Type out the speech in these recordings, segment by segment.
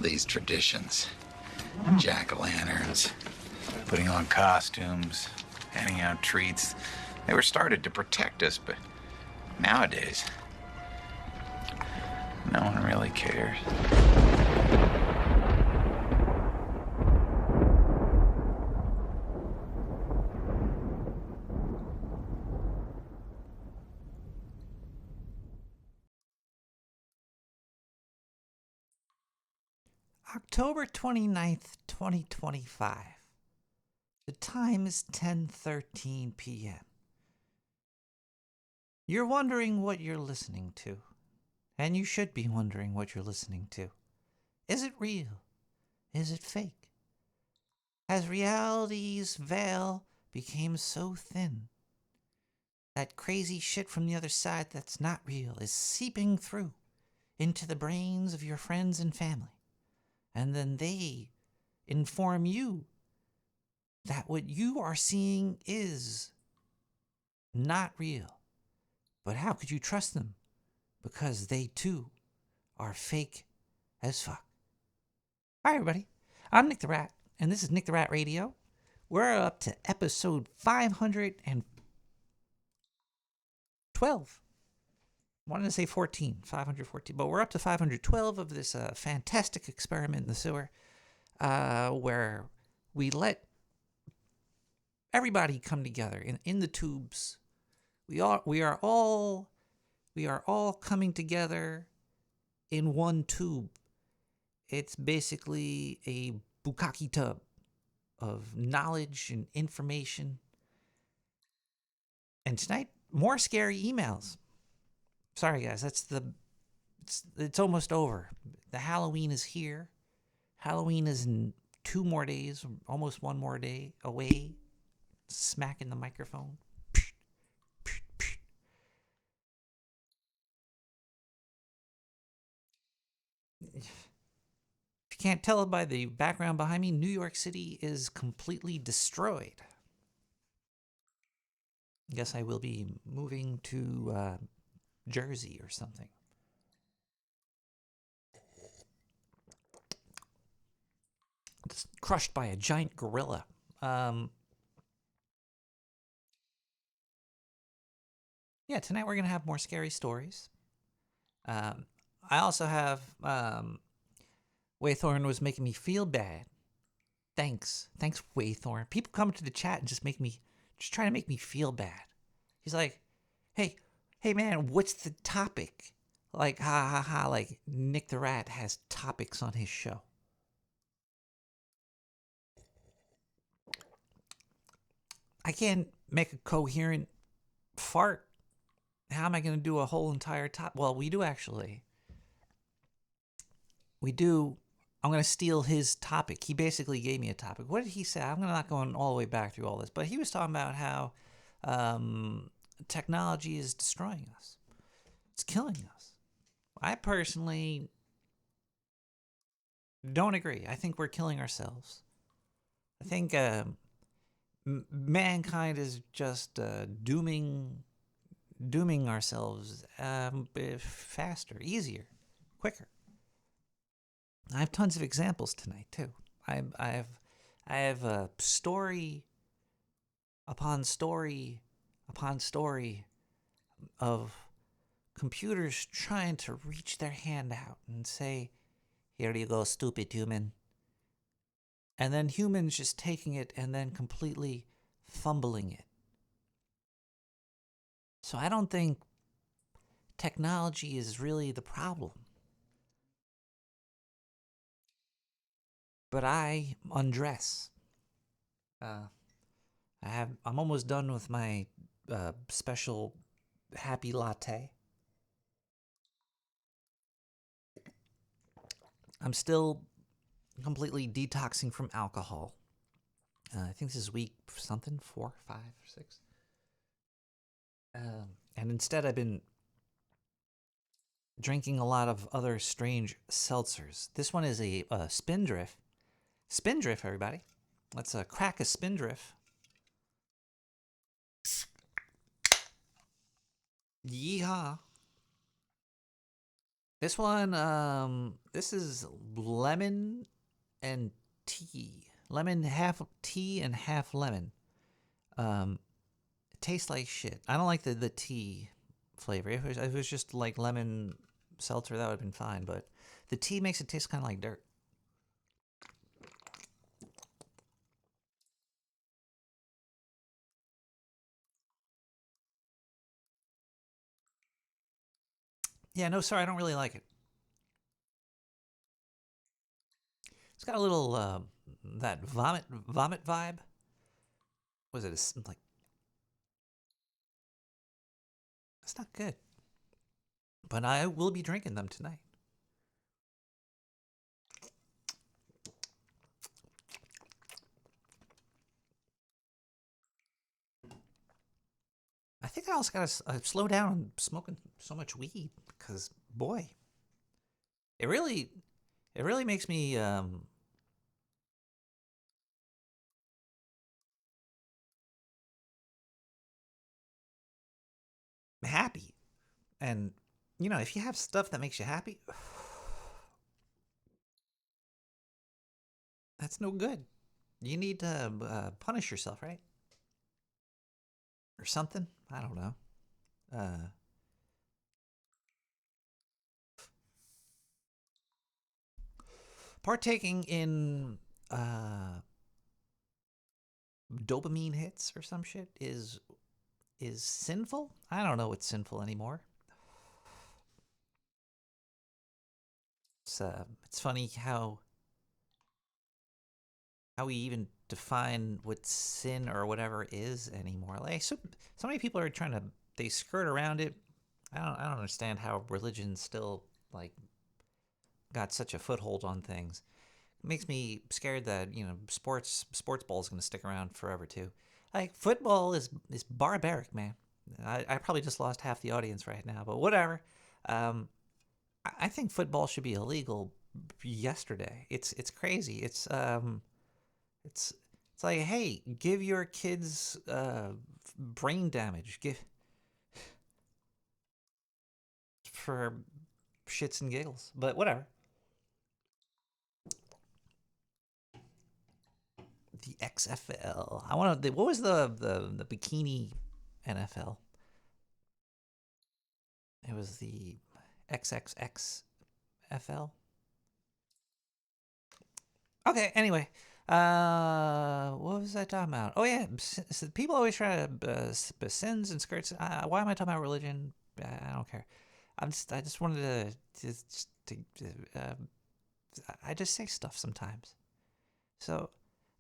these traditions. Jack-o'-lanterns, putting on costumes, handing out treats. They were started to protect us, but nowadays, no one really cares. October 29th, 2025. The time is 10:13 p.m. You're wondering what you're listening to. And you should be wondering what you're listening to. Is it real? Is it fake? Has reality's veil become so thin that crazy shit from the other side that's not real is seeping through into the brains of your friends and family? And then they inform you that what you are seeing is not real. But how could you trust them? Because they too are fake as fuck. Hi everybody, I'm Nick the Rat, and this is Nick the Rat Radio. We're up to episode 512. Wanted to say 514, but we're up to 512 of this fantastic experiment in the sewer, where we let everybody come together in the tubes. We are all coming together in one tube. It's basically a bukkake tub of knowledge and information. And tonight, more scary emails. Sorry guys, it's almost over. The Halloween is here. Halloween is in 2 more days, almost 1 more day away. Smacking the microphone. If you can't tell it by the background behind me, New York City is completely destroyed. I guess I will be moving to Jersey or something. It's crushed by a giant gorilla. Yeah, tonight we're going to have more scary stories. I also have Waythorn was making me feel bad. Thanks, Waythorn. People come to the chat and just trying to make me feel bad. He's like, hey man, what's the topic? Like, ha ha ha, like Nick the Rat has topics on his show. I can't make a coherent fart. How am I going to do a whole entire topic? Well, we do actually. We do. I'm going to steal his topic. He basically gave me a topic. What did he say? I'm not going all the way back through all this, but he was talking about how technology is destroying us. It's killing us. I personally don't agree. I think we're killing ourselves. I think mankind is just dooming ourselves faster, easier, quicker. I have tons of examples tonight too. I have a story upon story upon story of computers trying to reach their hand out and say, "Here you go, stupid human." And then humans just taking it and then completely fumbling it. So I don't think technology is really the problem. But I undress. I'm almost done with my special happy latte. I'm still completely detoxing from alcohol. I think this is week 4, 5, 6. And instead I've been drinking a lot of other strange seltzers. This one is a Spindrift. Spindrift, everybody. Let's crack a Spindrift. Yeehaw. This one, this is lemon and tea. Lemon, half tea and half lemon. It tastes like shit. I don't like the tea flavor. If it was just like lemon seltzer, that would have been fine. But the tea makes it taste kind of like dirt. Yeah, no, sorry, I don't really like it. It's got a little that vomit vibe. Was it like? It's not good. But I will be drinking them tonight. I think I also got to slow down on smoking so much weed because, boy, it really makes me happy. And you know, if you have stuff that makes you happy, that's no good. You need to punish yourself, right? Or something. I don't know. Partaking in dopamine hits or some shit is sinful. I don't know what's sinful anymore. It's funny how we even define what sin or whatever is anymore. Like so many people are trying to they skirt around it. I don't understand how religion still like got such a foothold on things. It makes me scared that, you know, sports ball is going to stick around forever too. Like football is barbaric, man. I probably just lost half the audience right now, but whatever. I think football should be illegal yesterday. It's crazy. It's like, hey, give your kids brain damage. Give for shits and giggles, but whatever. The XFL. I want to. What was the bikini NFL? It was the XXXFL. Okay. Anyway, what was I talking about? Oh yeah, people always try to sins and skirts. Why am I talking about religion? I don't care. I just wanted I just say stuff sometimes. So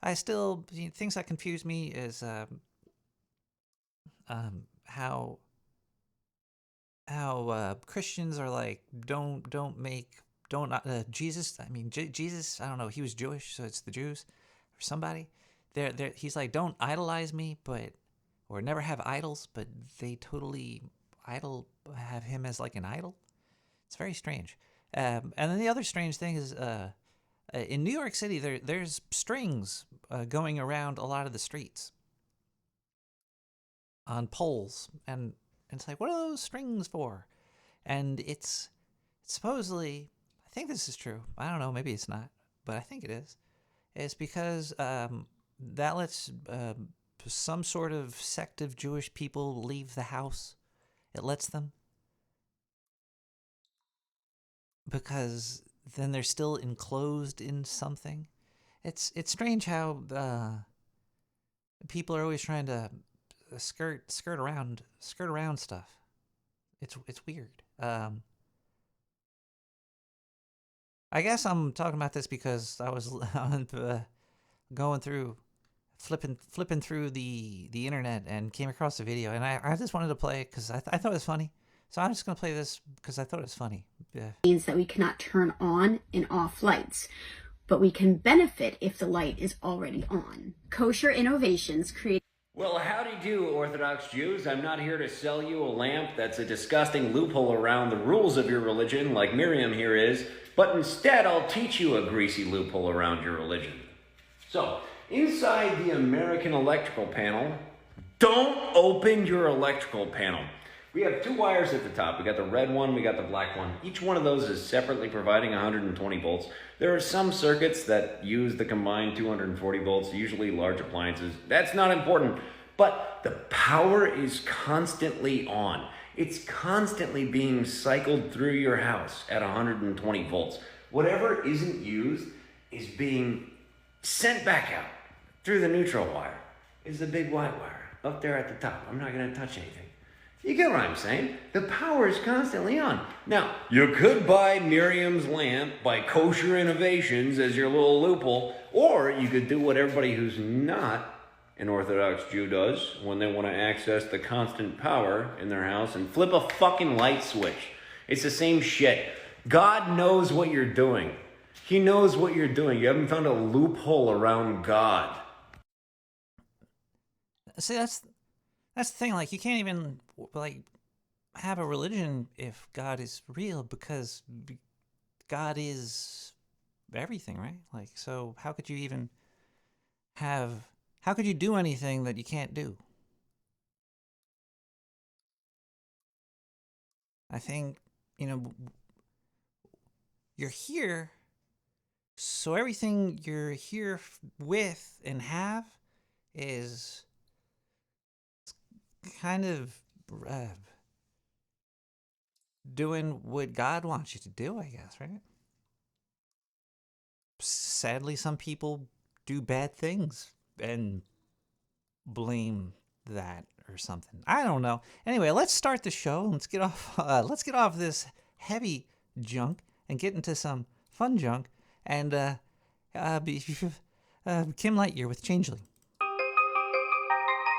I still things that confuse me is how Christians are like don't make don't Jesus. I mean Jesus. I don't know. He was Jewish, so it's the Jews or somebody. He's like don't idolize me, but or never have idols, but they totally have him as like an idol. It's very strange. And then the other strange thing is in New York City, there's strings going around a lot of the streets on poles, and it's like, what are those strings for? And it's supposedly, I think this is true. I don't know, maybe it's not, but I think it is. It's because that lets some sort of sect of Jewish people leave the house. It lets them. Because then they're still enclosed in something. It's strange how people are always trying to skirt around stuff. It's weird. I guess I'm talking about this because I was going through flipping through the internet and came across a video, and I just wanted to play it because I thought it was funny. So I'm just going to play this because I thought it was funny. Yeah. Means that we cannot turn on and off lights, but we can benefit if the light is already on. Kosher Innovations create. Well, howdy do, Orthodox Jews. I'm not here to sell you a lamp that's a disgusting loophole around the rules of your religion like Miriam here is, but instead I'll teach you a greasy loophole around your religion. So, inside the American electrical panel, don't open your electrical panel. We have 2 wires at the top. We got the red one, we got the black one. Each one of those is separately providing 120 volts. There are some circuits that use the combined 240 volts, usually large appliances. That's not important, but the power is constantly on. It's constantly being cycled through your house at 120 volts. Whatever isn't used is being sent back out through the neutral wire. Is the big white wire up there at the top. I'm not going to touch anything. You get what I'm saying? The power is constantly on. Now, you could buy Miriam's lamp by Kosher Innovations as your little loophole, or you could do what everybody who's not an Orthodox Jew does when they want to access the constant power in their house and flip a fucking light switch. It's the same shit. God knows what you're doing. He knows what you're doing. You haven't found a loophole around God. See, that's the thing. Like, you can't even like have a religion if God is real, because God is everything, right? Like, so how could you even how could you do anything that you can't do? I think, you're here, so everything you're here with and have is kind of doing what God wants you to do, I guess, right? Sadly, some people do bad things and blame that or something. I don't know. Anyway, let's start the show. Let's get off this heavy junk and get into some fun junk. And Kim Lightyear with Changeling.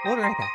We'll be right back.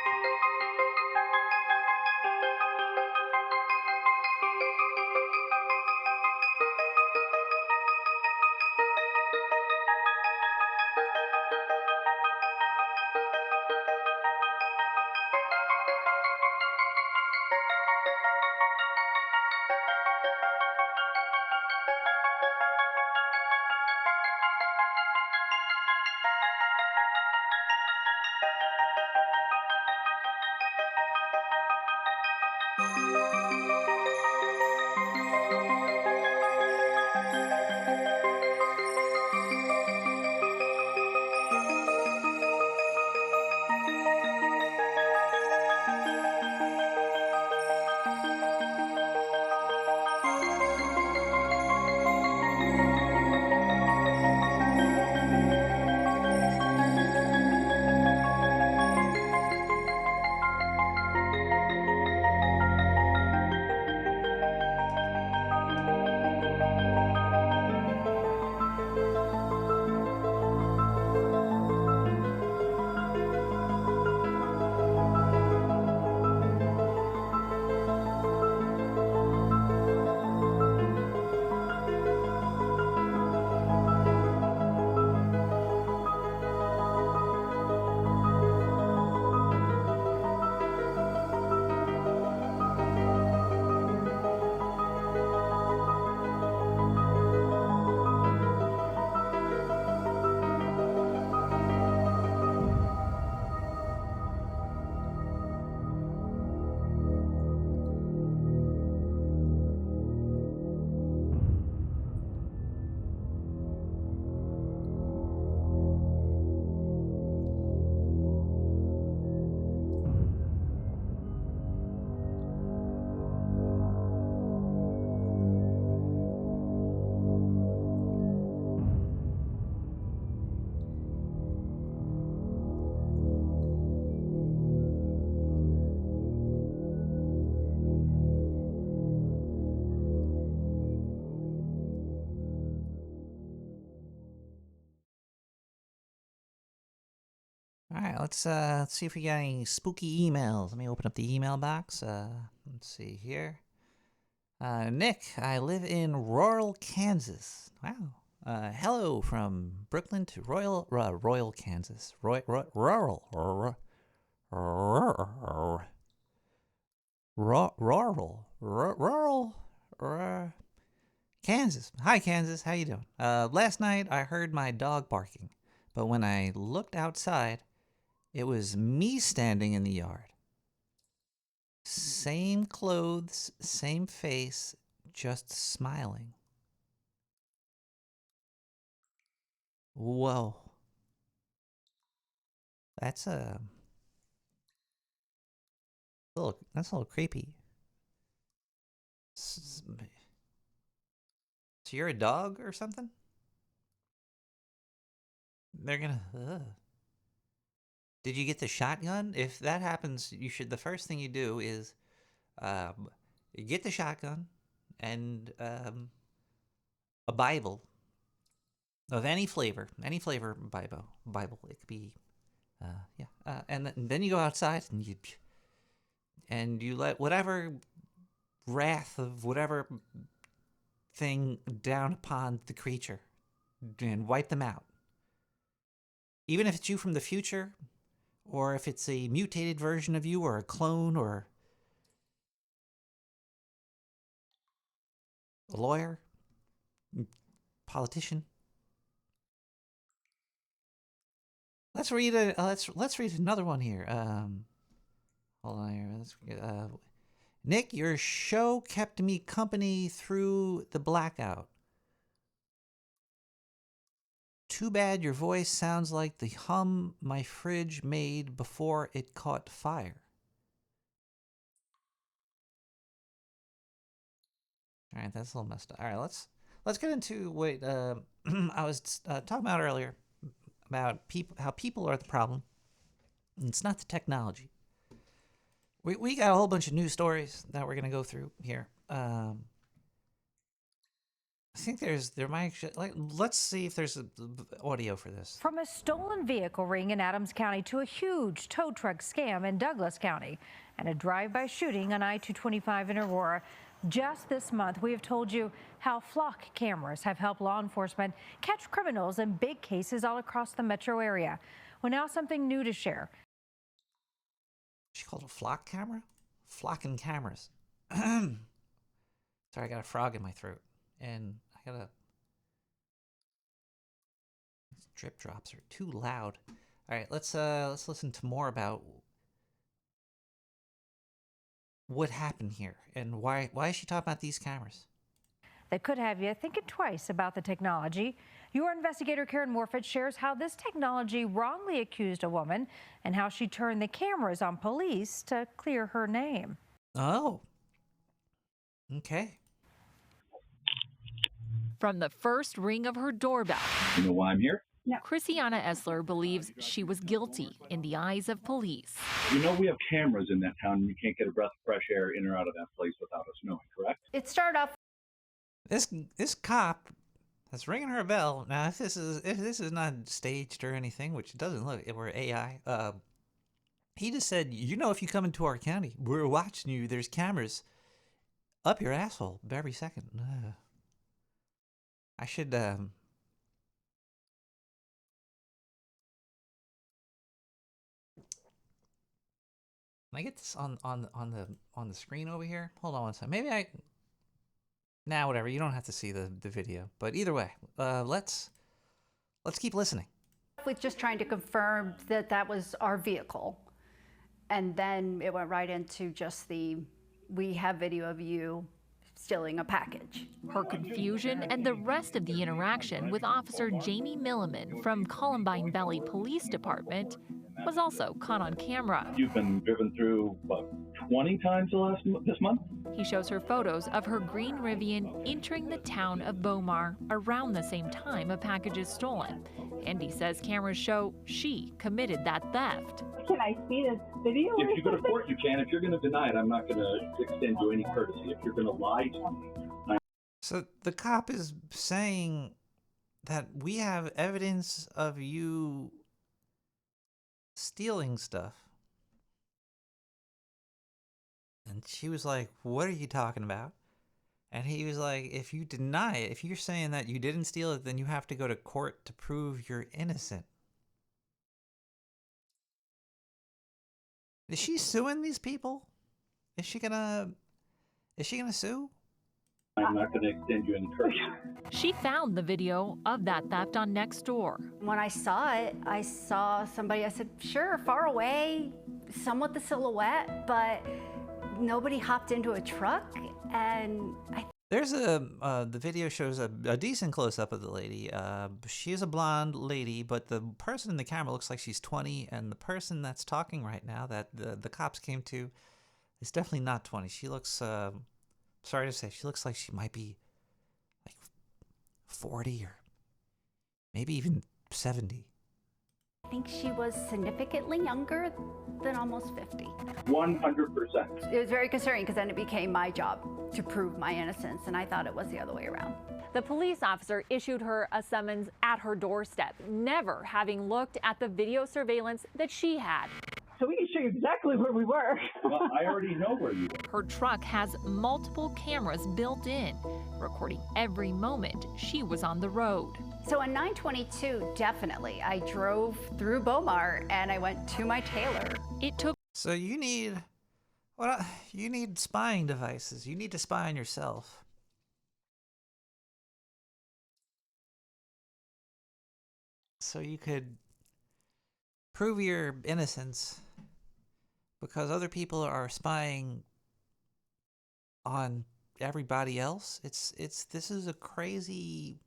All right, let's see if we got any spooky emails. Let me open up the email box. Let's see here. Nick, I live in rural Kansas. Wow. Hello from Brooklyn to Royal Kansas. Rural Kansas. Hi, Kansas. How you doing? Last night I heard my dog barking, but when I looked outside, it was me standing in the yard. Same clothes, same face, just smiling. Whoa. That's that's a little creepy. So you're a dog or something? They're gonna. Did you get the shotgun? If that happens, you should. The first thing you do is, you get the shotgun and a Bible of any flavor Bible. It could be, and then you go outside and you let whatever wrath of whatever thing down upon the creature and wipe them out. Even if it's you from the future, or if it's a mutated version of you, or a clone, or a lawyer, politician. Let's read let's read another one here. Hold on here. Nick, your show kept me company through the blackout. Too bad your voice sounds like the hum my fridge made before it caught fire. All right, that's a little messed up. All right, let's get into what I was talking about earlier about how people are the problem. It's not the technology. We got a whole bunch of news stories that we're gonna go through here. I think there might actually, let's see if there's audio for this. From a stolen vehicle ring in Adams County to a huge tow truck scam in Douglas County and a drive-by shooting on I-225 in Aurora. Just this month, we have told you how flock cameras have helped law enforcement catch criminals in big cases all across the metro area. Well, now something new to share. She called it a flock camera? Flocking cameras. Sorry, I got a frog in my throat. And I gotta... These drip drops are too loud. All right, let's listen to more about what happened here and why is she talking about these cameras? That could have you thinking twice about the technology. Your investigator Karen Morfitt shares how this technology wrongly accused a woman and how she turned the cameras on police to clear her name. Oh, okay. From the first ring of her doorbell, you know why I'm here? no. Christiana Essler believes she was guilty in the eyes of police. You know we have cameras in that town and you can't get a breath of fresh air in or out of that place without us knowing, correct? It started off. This cop that's ringing her bell. Now, if this is not staged or anything, which it doesn't look, we're AI. He just said, you know, if you come into our county, we're watching you. There's cameras up your asshole every second. I should Can I get this on the screen over here? Hold on one second. Maybe I. Nah, whatever. You don't have to see the video. But either way, let's keep listening. With just trying to confirm that that was our vehicle, and then it went right into just we have video of you stealing a package. Her confusion and the rest of the interaction with Officer Jamie Milliman from Columbine Valley Police Department was also caught on camera. You've been driven through, what, 20 times this month? He shows her photos of her green Rivian entering the town of Bomar around the same time a package is stolen. And he says cameras show she committed that theft. Can I see this video? If you go to court, you can. If you're going to deny it, I'm not going to extend you any courtesy. If you're going to lie to me. So the cop is saying that we have evidence of you stealing stuff. And she was like, what are you talking about? And he was like, if you deny it, if you're saying that you didn't steal it, then you have to go to court to prove you're innocent. Is she suing these people? Is she gonna sue? I'm not going to extend you any courtesy. She found the video of that theft on Nextdoor. When I saw it, I saw somebody, I said, sure, far away, somewhat the silhouette, but nobody hopped into a truck, and There's the video shows a decent close-up of the lady. She is a blonde lady, but the person in the camera looks like she's 20, and the person that's talking right now that the cops came to is definitely not 20. She looks, sorry to say, she looks like she might be like 40 or maybe even 70. I think she was significantly younger than almost 50. 100%. It was very concerning because then it became my job to prove my innocence, and I thought it was the other way around. The police officer issued her a summons at her doorstep, never having looked at the video surveillance that she had. So we can show you exactly where we were. Well, I already know where you were. Her truck has multiple cameras built in, recording every moment she was on the road. So on 9/22, definitely, I drove through Beaumar and I went to my tailor. It took. So you need, you need spying devices. You need to spy on yourself. So you could prove your innocence because other people are spying on everybody else. This is a crazy,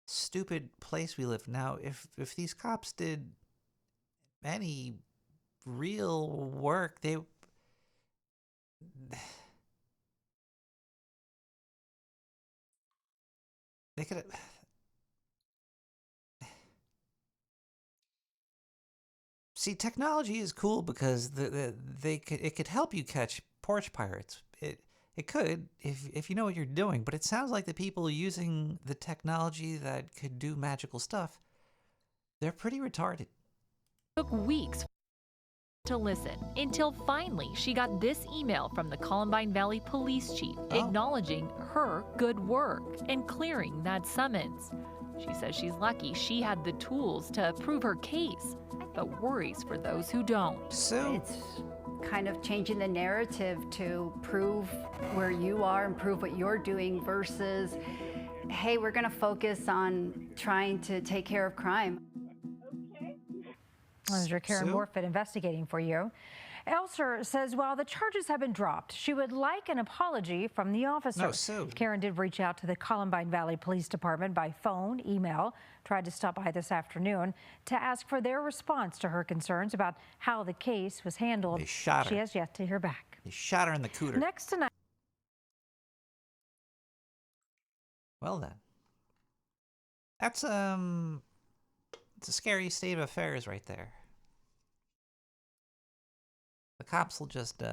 stupid place we live in. Now. If these cops did any real work, they could. See, technology is cool because it could help you catch porch pirates. It could if you know what you're doing, but it sounds like the people using the technology that could do magical stuff, they're pretty retarded. Took weeks to listen until finally she got this email from the Columbine Valley police chief acknowledging her good work and clearing that summons. She says she's lucky she had the tools to prove her case, but worries for those who don't. So it's kind of changing the narrative to prove where you are and prove what you're doing versus, hey, we're going to focus on trying to take care of crime. Manager Karen Morfitt investigating for you. Elser says while the charges have been dropped, she would like an apology from the officer. No, Sue. Karen did reach out to the Columbine Valley Police Department by phone, email, tried to stop by this afternoon to ask for their response to her concerns about how the case was handled. They shot her. She has yet to hear back. They shot her in the cooter. Next tonight. Well then. That's it's a scary state of affairs right there. The cops will just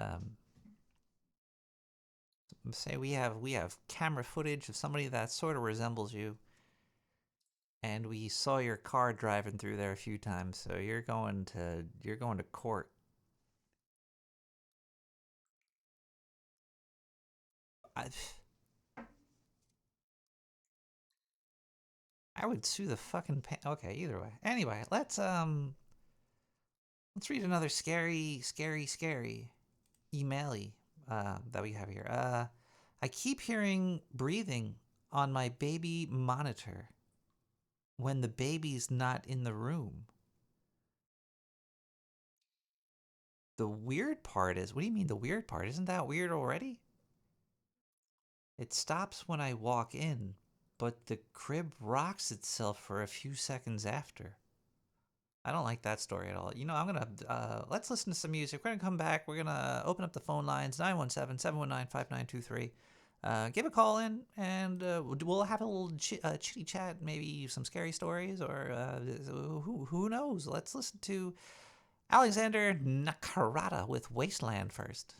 say we have camera footage of somebody that sort of resembles you, and we saw your car driving through there a few times, so you're going to court. I would sue the fucking okay, either way. Anyway, let's read another scary email-y that we have here. I keep hearing breathing on my baby monitor when the baby's not in the room. The weird part is, what do you mean the weird part? Isn't that weird already? It stops when I walk in, but the crib rocks itself for a few seconds after. I don't like that story at all. You know, I'm going to, let's listen to some music. We're going to come back. We're going to open up the phone lines, 917-719-5923. Give a call in, and we'll have a little chitty chat, maybe some scary stories, or who knows? Let's listen to Alexander Nakarada with Wasteland first.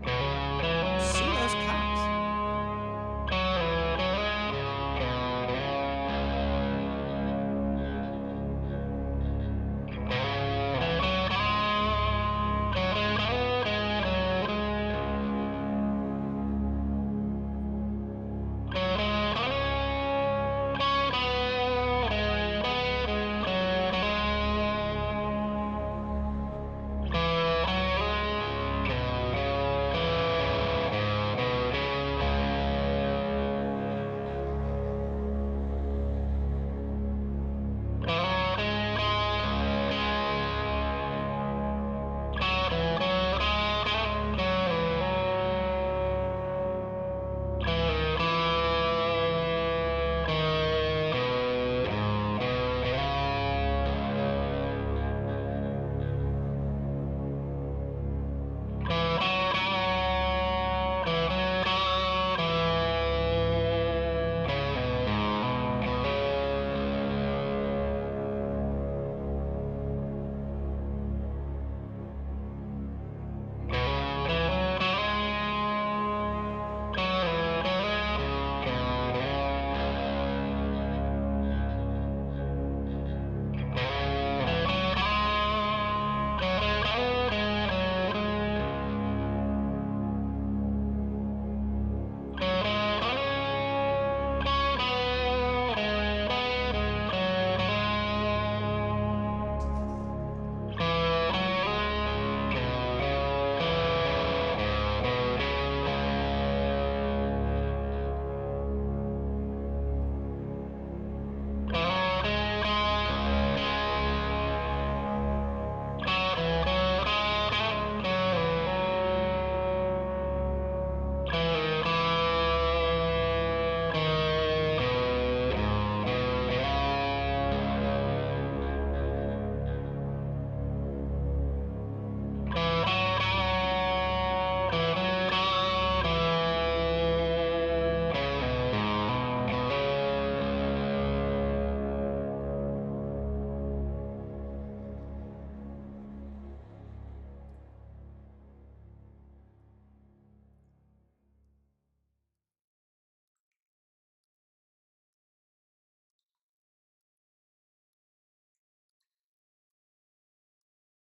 Sue those cops.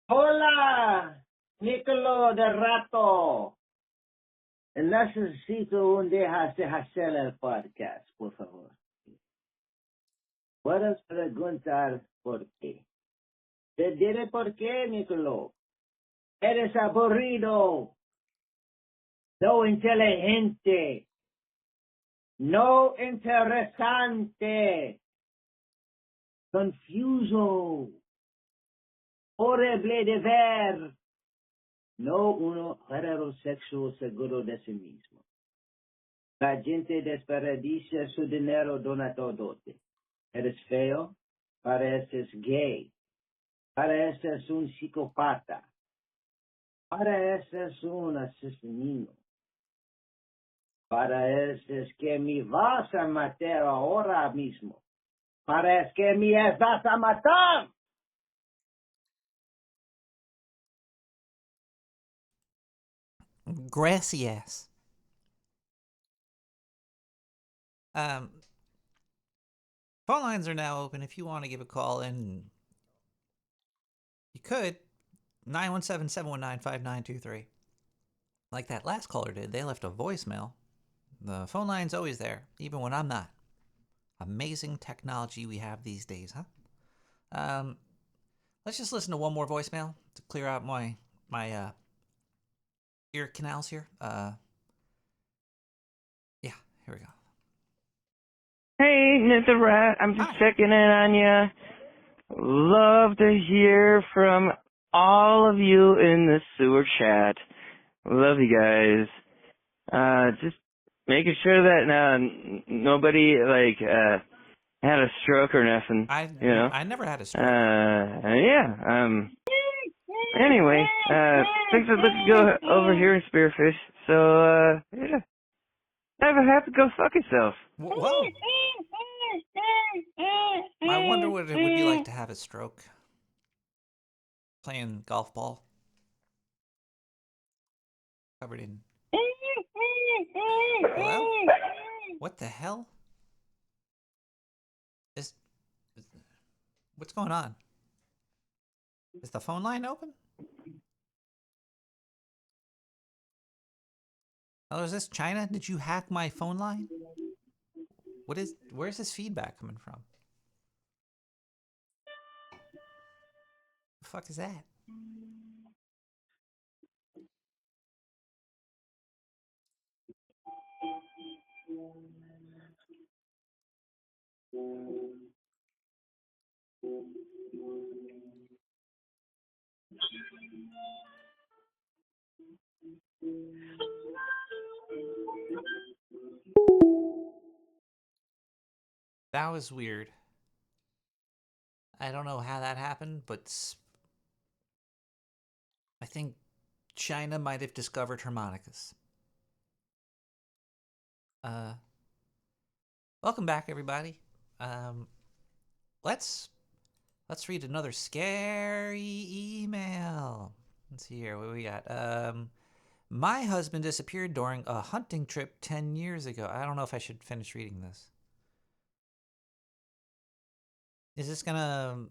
Hola, Nicolo de Rato. Necesito un día de hacer el podcast, por favor. Puedes preguntar por qué. Te diré por qué, Nicolo. Eres aburrido, no inteligente, no interesante, confuso, horrible de ver, no uno heterosexual seguro de sí mismo. La gente desperdicia su dinero donatodote. Eres feo, pareces gay, pareces un psicópata, pareces un asesino, pareces que me vas a matar ahora mismo, pareces que me vas a matar. Gracias. Phone lines are now open if you want to give a call, and you could 917-719-5923. Like that last caller did. They left a voicemail. The phone line's always there, even when I'm not. Amazing technology we have these days, huh? Let's just listen to one more voicemail to clear out my ear canals here. Yeah, here we go. Hey, Mr. Rat, I'm just checking in on you. Love to hear from all of you in the sewer chat. Love you guys. Just making sure that nobody had a stroke or nothing. I never had a stroke. Anyway, things are looking good over here in Spearfish. So yeah. Have to go fuck yourself. Whoa. I wonder what it would be like to have a stroke. Playing golf ball. Covered in... Hello? What the hell? What's going on? Is the phone line open? Oh, is this China? Did you hack my phone line? Where's this feedback coming from? The fuck is that? That was weird. I don't know how that happened, but I think China might have discovered harmonicas. Welcome back, everybody. Let's read another scary email. Let's see here, what we got. My husband disappeared during a hunting trip 10 years ago. I don't know if I should finish reading this. Is this gonna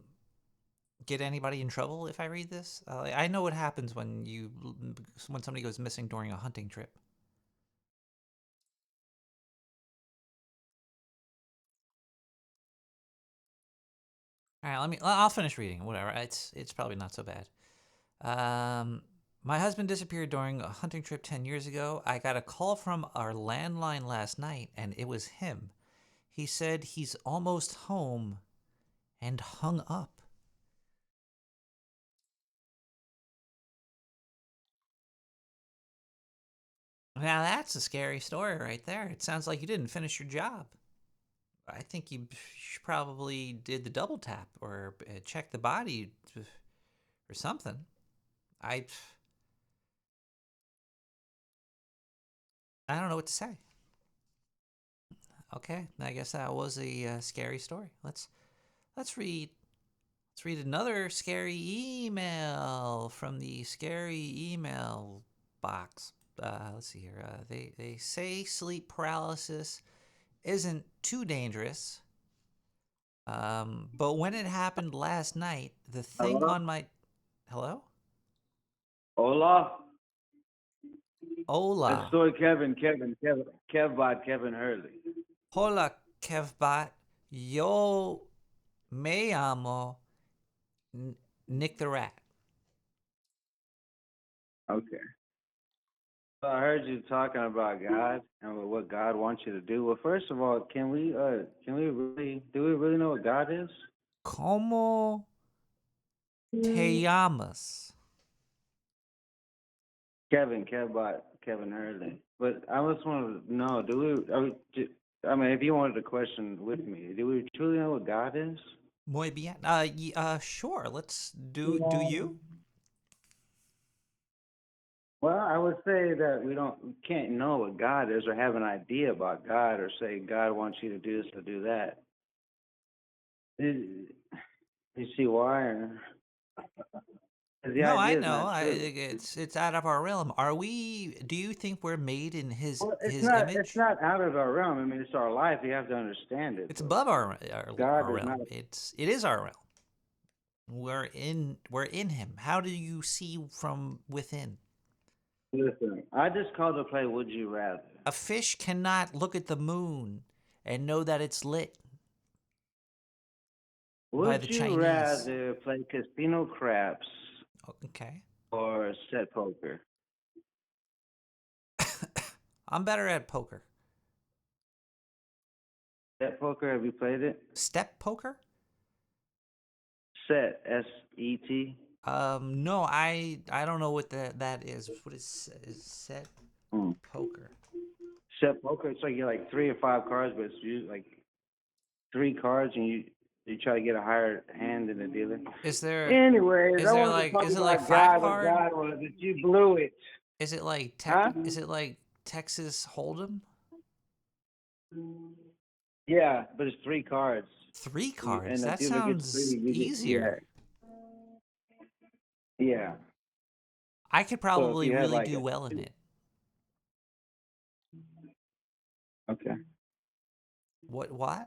get anybody in trouble if I read this? I know what happens when somebody goes missing during a hunting trip. All right, I'll finish reading. Whatever. It's probably not so bad. My husband disappeared during a hunting trip 10 years ago. I got a call from our landline last night, and it was him. He said he's almost home and hung up. Now that's a scary story right there. It sounds like you didn't finish your job. I think you probably did the double tap or check the body or something. I don't know what to say. Okay, I guess that was a scary story. Let's read another scary email from the scary email box. Let's see here. They say sleep paralysis isn't too dangerous. But when it happened last night, the thing on my... Hello? Hola. Hola. Soy Kevbot Kevin Hurley. Hola, Kevbot. Yo me llamo Nick the Rat. Okay. So I heard you talking about God and what God wants you to do. Well, first of all, do we really know what God is? ¿Cómo te llamas? Kevbot Kevin Hurley. But I just want to know, if you wanted to question with me, do we truly know what God is? Muy bien. Sure. Let's do you? Well, I would say that we can't know what God is or have an idea about God or say God wants you to do this or do that. You see why? No, I know. It's out of our realm. Do you think we're made in his image? It's not out of our realm. I mean, it's our life. You have to understand it. It's above our realm. Not It is our realm. We're in him. How do you see from within? Listen, I just called to play Would You Rather. A fish cannot look at the moon and know that it's lit. Would you rather play casino craps? Okay. Or set poker? I'm better at poker. Set poker, have you played it? Step poker? Set, S-E-T. No, I don't know what that is. What is set poker? Set poker, it's like you like 3 or 5 cards, but it's usually like 3 cards, and you try to get a higher hand than the dealer. Is there? Anyways, is it like 5 cards? God was it? You blew it. Is it like Is it like Texas Hold'em? Yeah, but it's 3 cards. 3 cards. And that sounds easier. Yeah. I could probably really do well in it. Okay. What? Why?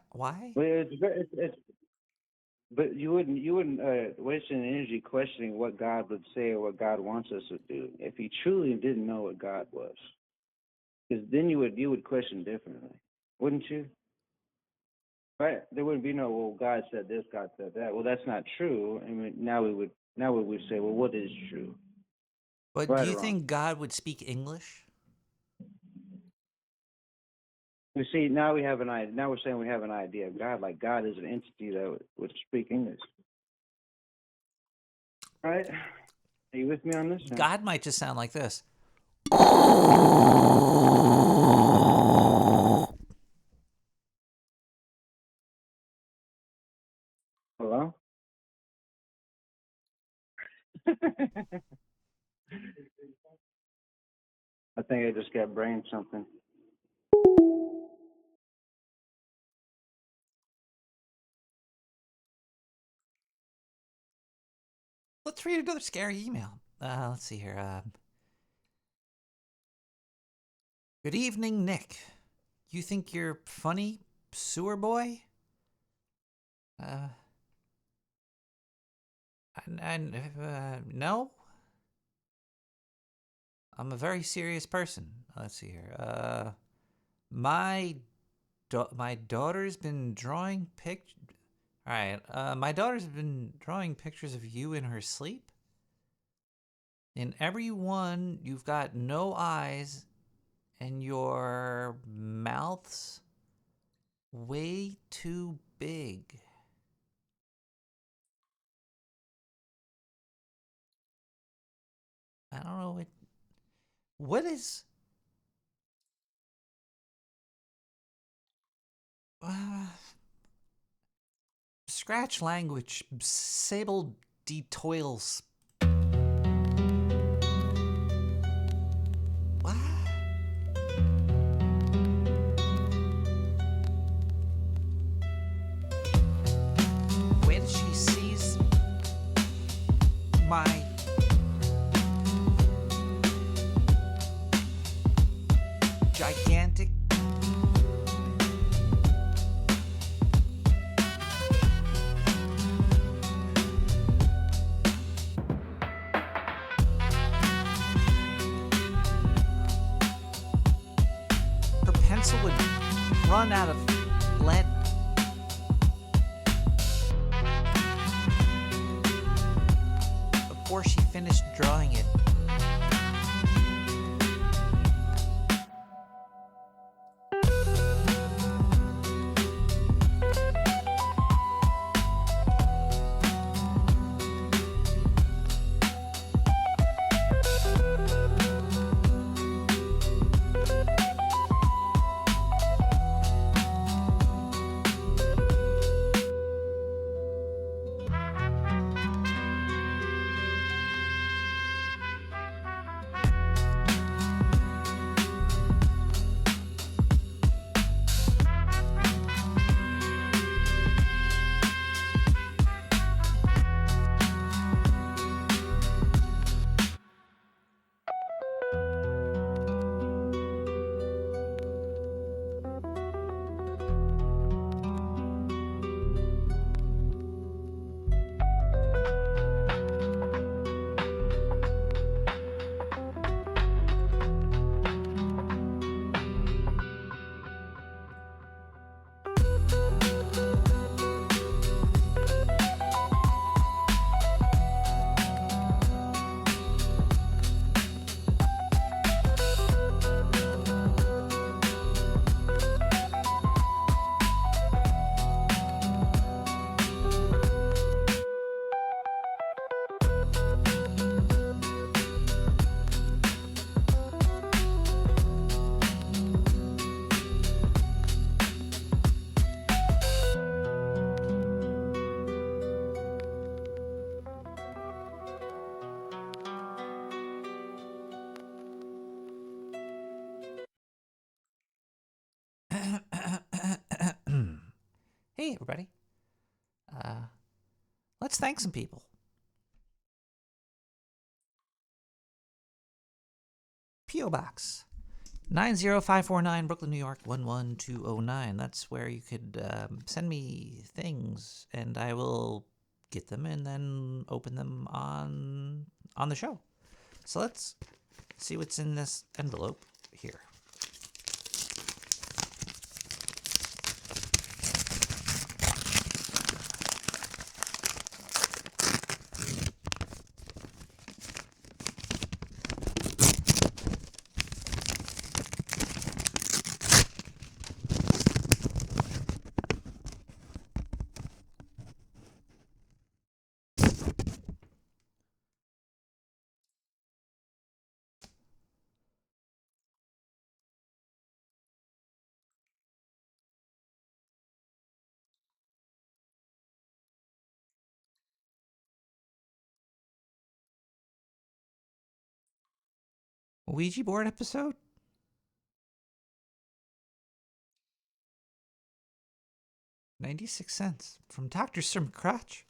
Well, but you wouldn't waste any energy questioning what God would say or what God wants us to do if you truly didn't know what God was. Because then you would question differently, wouldn't you? Right? There wouldn't be no, well, God said this, God said that. Well, that's not true. I mean, now we would say, well, what is true? But right do you think God would speak English? You see, now we have an idea. Now we're saying we have an idea of God, like God is an entity that would speak English. Right? Are you with me on this? God might just sound like this. Hello? I think I just got brain something. Let's read another scary email. Let's see here. Good evening, Nick. You think you're funny, sewer boy? No. I'm a very serious person. Let's see here. My daughter's been drawing pictures. All right. My daughter's been drawing pictures of you in her sleep. In every one, you've got no eyes, and your mouth's way too big. I don't know what is. Scratch language. Sable detoils. What? When she sees my gigantic run out of lead. Before she finished drawing it. Hey, everybody. Let's thank some people. P.O. Box 90549, Brooklyn, New York 11209. That's where you could send me things, and I will get them and then open them on the show. So let's see what's in this envelope here. Ouija board episode? 96 cents from Dr. Sir McCrotch.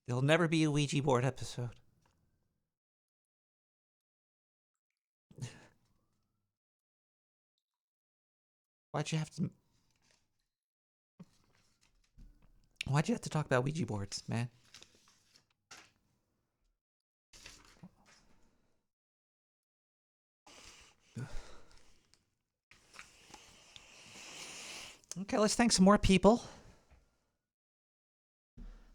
There'll never be a Ouija board episode. Why'd you have to talk about Ouija boards, man? Okay, let's thank some more people.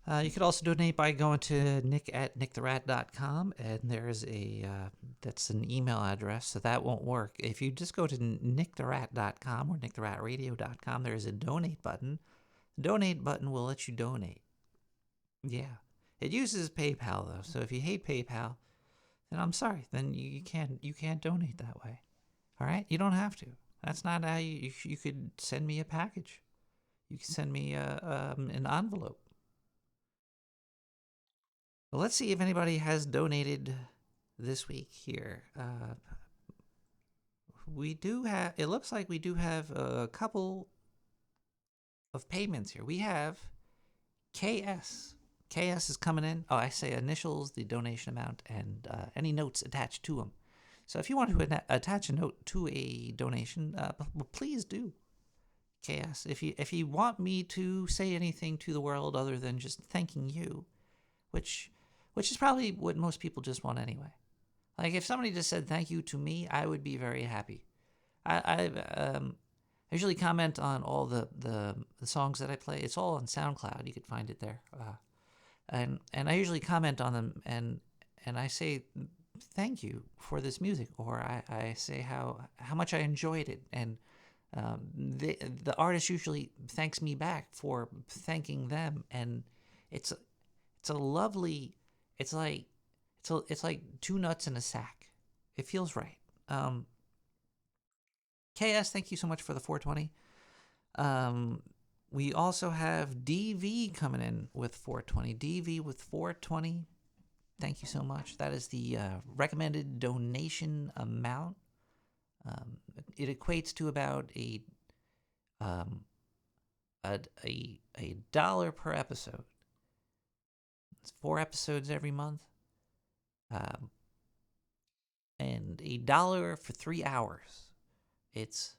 You could also donate by going to nick@nicktherat.com, and there's that's an email address, so that won't work. If you just go to nicktherat.com or nicktheratradio.com, there's a donate button. The donate button will let you donate. Yeah. It uses PayPal, though, so if you hate PayPal, then I'm sorry. Then you can't donate that way. All right? You don't have to. That's not how you could send me a package. You can send me an envelope. Well, let's see if anybody has donated this week here. We do have, it looks like we do have a couple of payments here. We have KS. KS is coming in. Oh, I say initials, the donation amount, and any notes attached to them. So if you want to attach a note to a donation, please do. KS. If you want me to say anything to the world other than just thanking you, which is probably what most people just want anyway. Like if somebody just said thank you to me, I would be very happy. I usually comment on all the songs that I play. It's all on SoundCloud. You could find it there. And I usually comment on them, and I say thank you for this music, or I say how much I enjoyed it, and the artist usually thanks me back for thanking them, and it's a lovely, it's like two nuts in a sack. It feels right. KS, thank you so much for the 420. We also have DV coming in with 420. DV with 420. Thank you so much. That is the recommended donation amount. It equates to about a dollar per episode. It's 4 episodes every month, and $1 for 3 hours. It's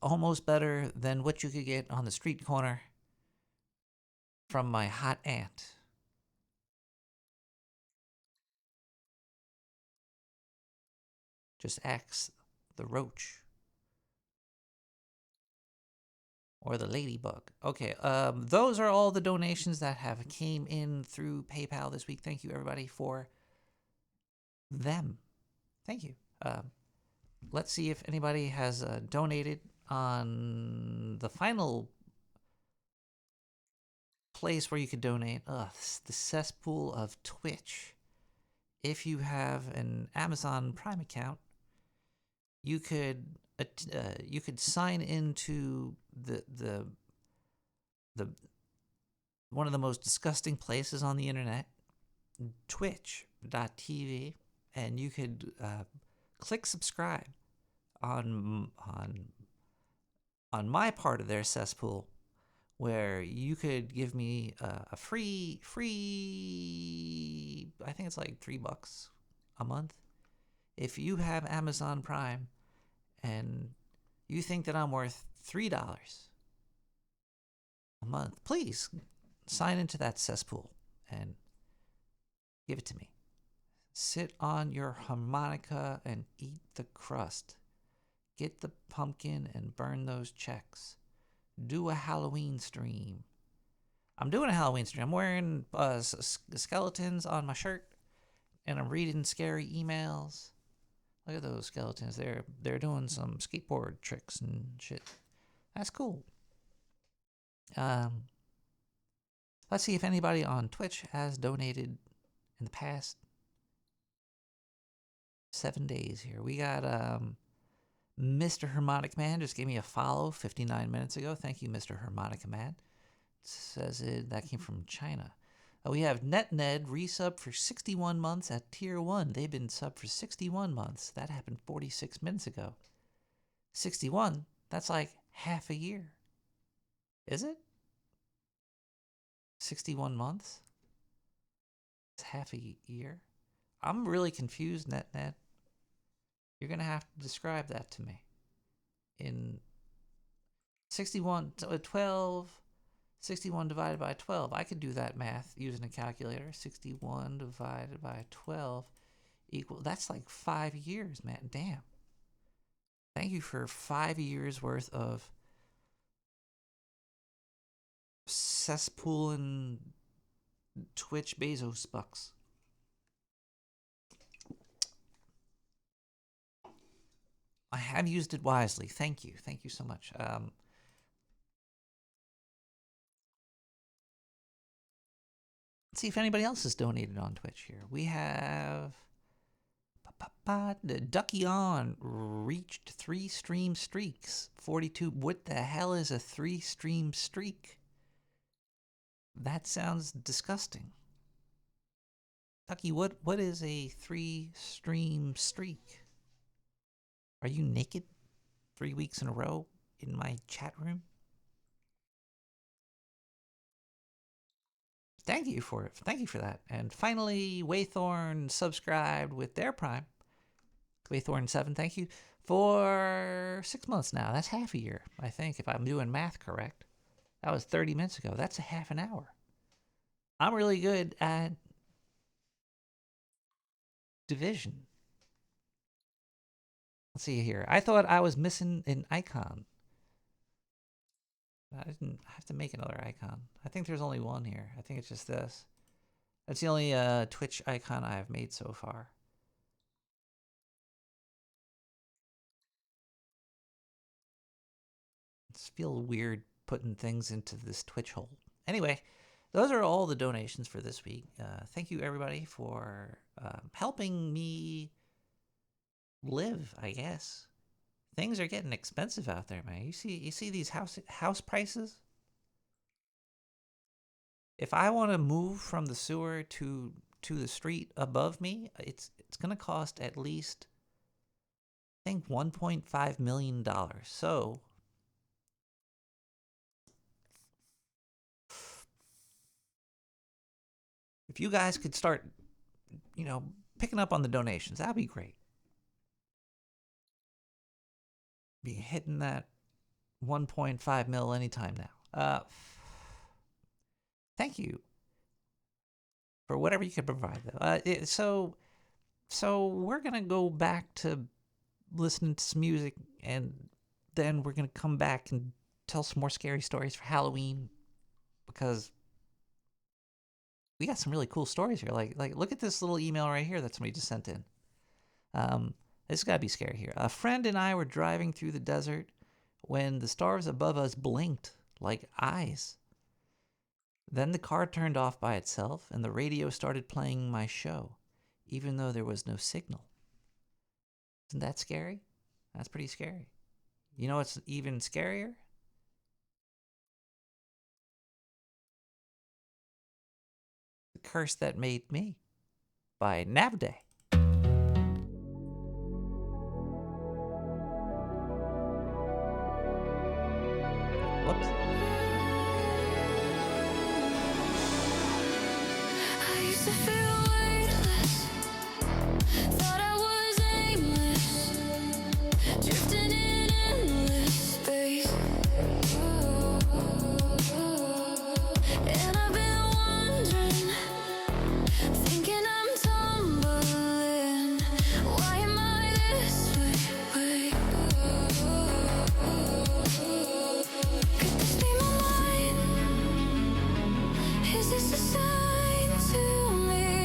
almost better than what you could get on the street corner from my hot aunt. Just ask the roach. Or the ladybug. Okay, those are all the donations that have came in through PayPal this week. Thank you, everybody, for them. Thank you. Let's see if anybody has donated on the final place where you could donate. The cesspool of Twitch. If you have an Amazon Prime account, you could sign into the one of the most disgusting places on the internet, twitch.tv, and you could click subscribe on my part of their cesspool, where you could give me a free I think it's like $3 a month. If you have Amazon Prime and you think that I'm worth $3 a month, please sign into that cesspool and give it to me. Sit on your harmonica and eat the crust. Get the pumpkin and burn those checks. Do a Halloween stream. I'm doing a Halloween stream. I'm wearing skeletons on my shirt, and I'm reading scary emails. Look at those skeletons. They're doing some skateboard tricks and shit. That's cool. Let's see if anybody on Twitch has donated in the past 7 days here. We got Mr. Harmonic Man just gave me a follow 59 minutes ago. Thank you, Mr. Harmonica Man. It says that came from China. We have NetNed resub for 61 months at Tier 1. They've been sub for 61 months. That happened 46 minutes ago. 61? That's like half a year. Is it? 61 months? It's half a year? I'm really confused, NetNed. You're going to have to describe that to me. In 61 divided by 12. I could do that math using a calculator. 61 divided by 12 that's like 5 years, man. Damn. Thank you for 5 years worth of cesspool and Twitch Bezos bucks. I have used it wisely. Thank you. Thank you so much. Let's see if anybody else has donated on Twitch here. We have Ducky On reached 3 stream streaks. 42. What the hell is a 3 stream streak? That sounds disgusting. Ducky, what is a 3 stream streak? Are you naked 3 weeks in a row in my chat room? Thank you for it. Thank you for that. And finally, Waythorn subscribed with their Prime. Waythorn7, thank you for 6 months now. That's half a year, I think, if I'm doing math correct. That was 30 minutes ago. That's a half an hour. I'm really good at division. Let's see here. I thought I was missing an icon. I didn't have to make another icon. I think there's only one here. I think it's just this. That's the only Twitch icon I have made so far. It feels weird putting things into this Twitch hole. Anyway, those are all the donations for this week. Thank you, everybody, for helping me live, I guess. Things are getting expensive out there, man. You see these house prices? If I want to move from the sewer to the street above me, it's going to cost at least, I think, $1.5 million. So if you guys could start, picking up on the donations, that'd be great. Be hitting that 1.5 mil anytime now. Thank you for whatever you can provide, though. So we're gonna go back to listening to some music, and then we're gonna come back and tell some more scary stories for Halloween, because we got some really cool stories here. Like look at this little email right here that somebody just sent in. This has got to be scary here. A friend and I were driving through the desert when the stars above us blinked like eyes. Then the car turned off by itself, and the radio started playing my show, even though there was no signal. Isn't that scary? That's pretty scary. You know what's even scarier? The Curse That Made Me by Navday. Whoops. I used to feel weightless, thought I was aimless, drifting in endless space. And I've been wondering, thinking I'm tumbling. Why am I this way? Could this be my mind? Is this a sign to me?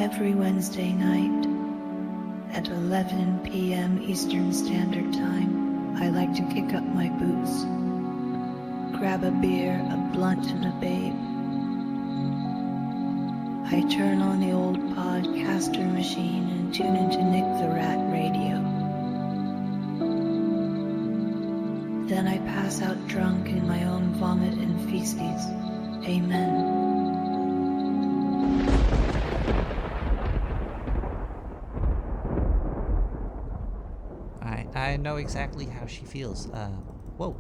Every Wednesday night at 11 p.m. Eastern Standard Time, I like to kick up my boots, grab a beer, a blunt, and a babe. I turn on the old podcaster machine and tune into Nick the Rat Radio. Then I pass out drunk in my own vomit and feces. Amen. I know exactly how she feels. Whoa.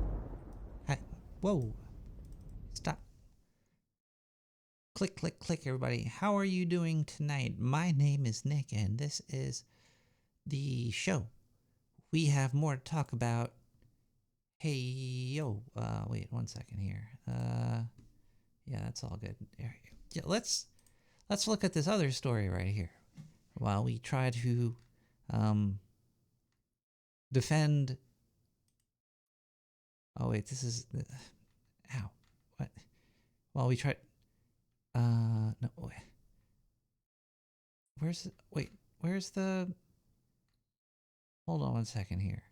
Whoa. Stop. Click, click, click, everybody. How are you doing tonight? My name is Nick, and this is the show. We have more to talk about. Hey, yo. Wait 1 second here. Yeah, that's all good. Yeah, let's look at this other story right here. While we try to, defend... Oh, wait, this is... Ow. What? While we try... No, wait. Where's the... Hold on 1 second here.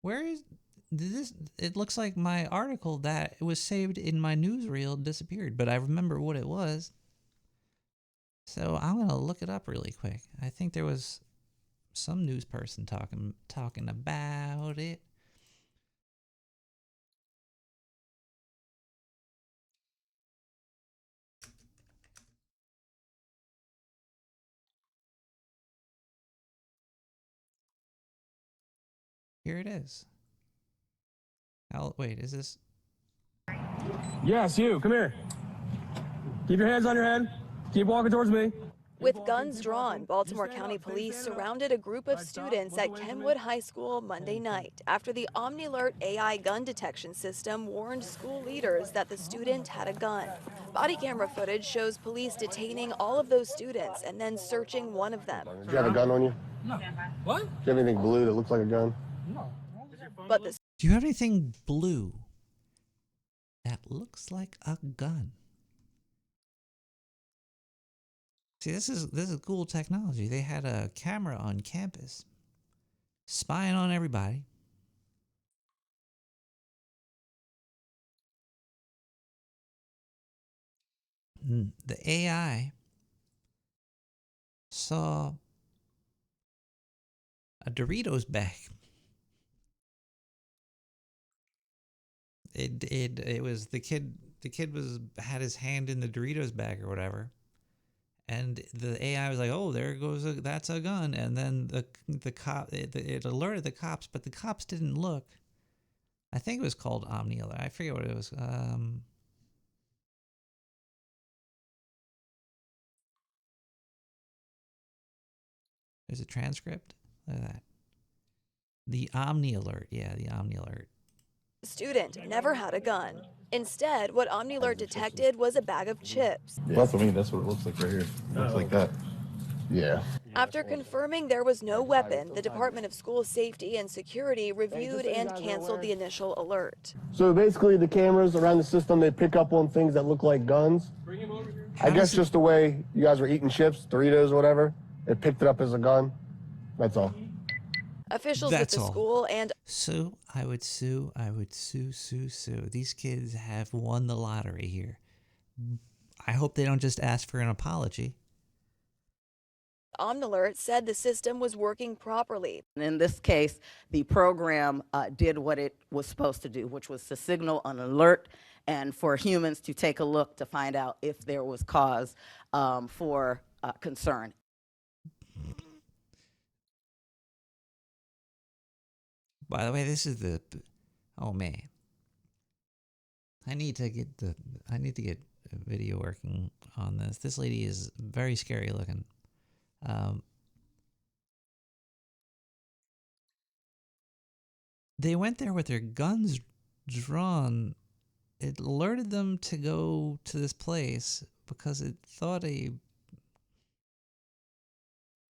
Where is... This? It looks like my article that was saved in my newsreel disappeared, but I remember what it was. So I'm gonna look it up really quick. I think there was some news person talking about it. Here it is. Wait, is this? Yes, you. Come here. Keep your hands on your head. Keep walking towards me. With guns drawn, Baltimore County Police surrounded a group of students at Kenwood High School Monday night after the OmniAlert AI gun detection system warned school leaders that the student had a gun. Body camera footage shows police detaining all of those students and then searching one of them. Do you have a gun on you? No. What? Do you have anything blue that looks like a gun? No. But the Do you have anything blue that looks like a gun? See, this is cool technology. They had a camera on campus, spying on everybody. The AI saw a Doritos bag. It was the kid. The kid had his hand in the Doritos bag or whatever. And the AI was like, "Oh, there goes that's a gun." And then the cop it alerted the cops, but the cops didn't look. I think it was called OmniAlert. I forget what it was. There's a transcript. Look at that. The OmniAlert. Yeah, the OmniAlert. student never had a gun. Instead, what OmniAlert detected was a bag of chips. Yeah. That's what I mean. That's what it looks like right here. It looks like that. Yeah. After confirming there was no weapon, the Department of School Safety and Security reviewed and canceled the initial alert. So basically the cameras around the system, they pick up on things that look like guns. I guess just the way you guys were eating chips, Doritos or whatever, it picked it up as a gun. That's all. Officials at the school and... So I would sue. These kids have won the lottery here. I hope they don't just ask for an apology. OmniAlert said the system was working properly. In this case, the program did what it was supposed to do, which was to signal an alert and for humans to take a look to find out if there was cause for concern. By the way, this is the... Oh, man. I need to get a video working on this. This lady is very scary looking. They went there with their guns drawn. It alerted them to go to this place because it thought a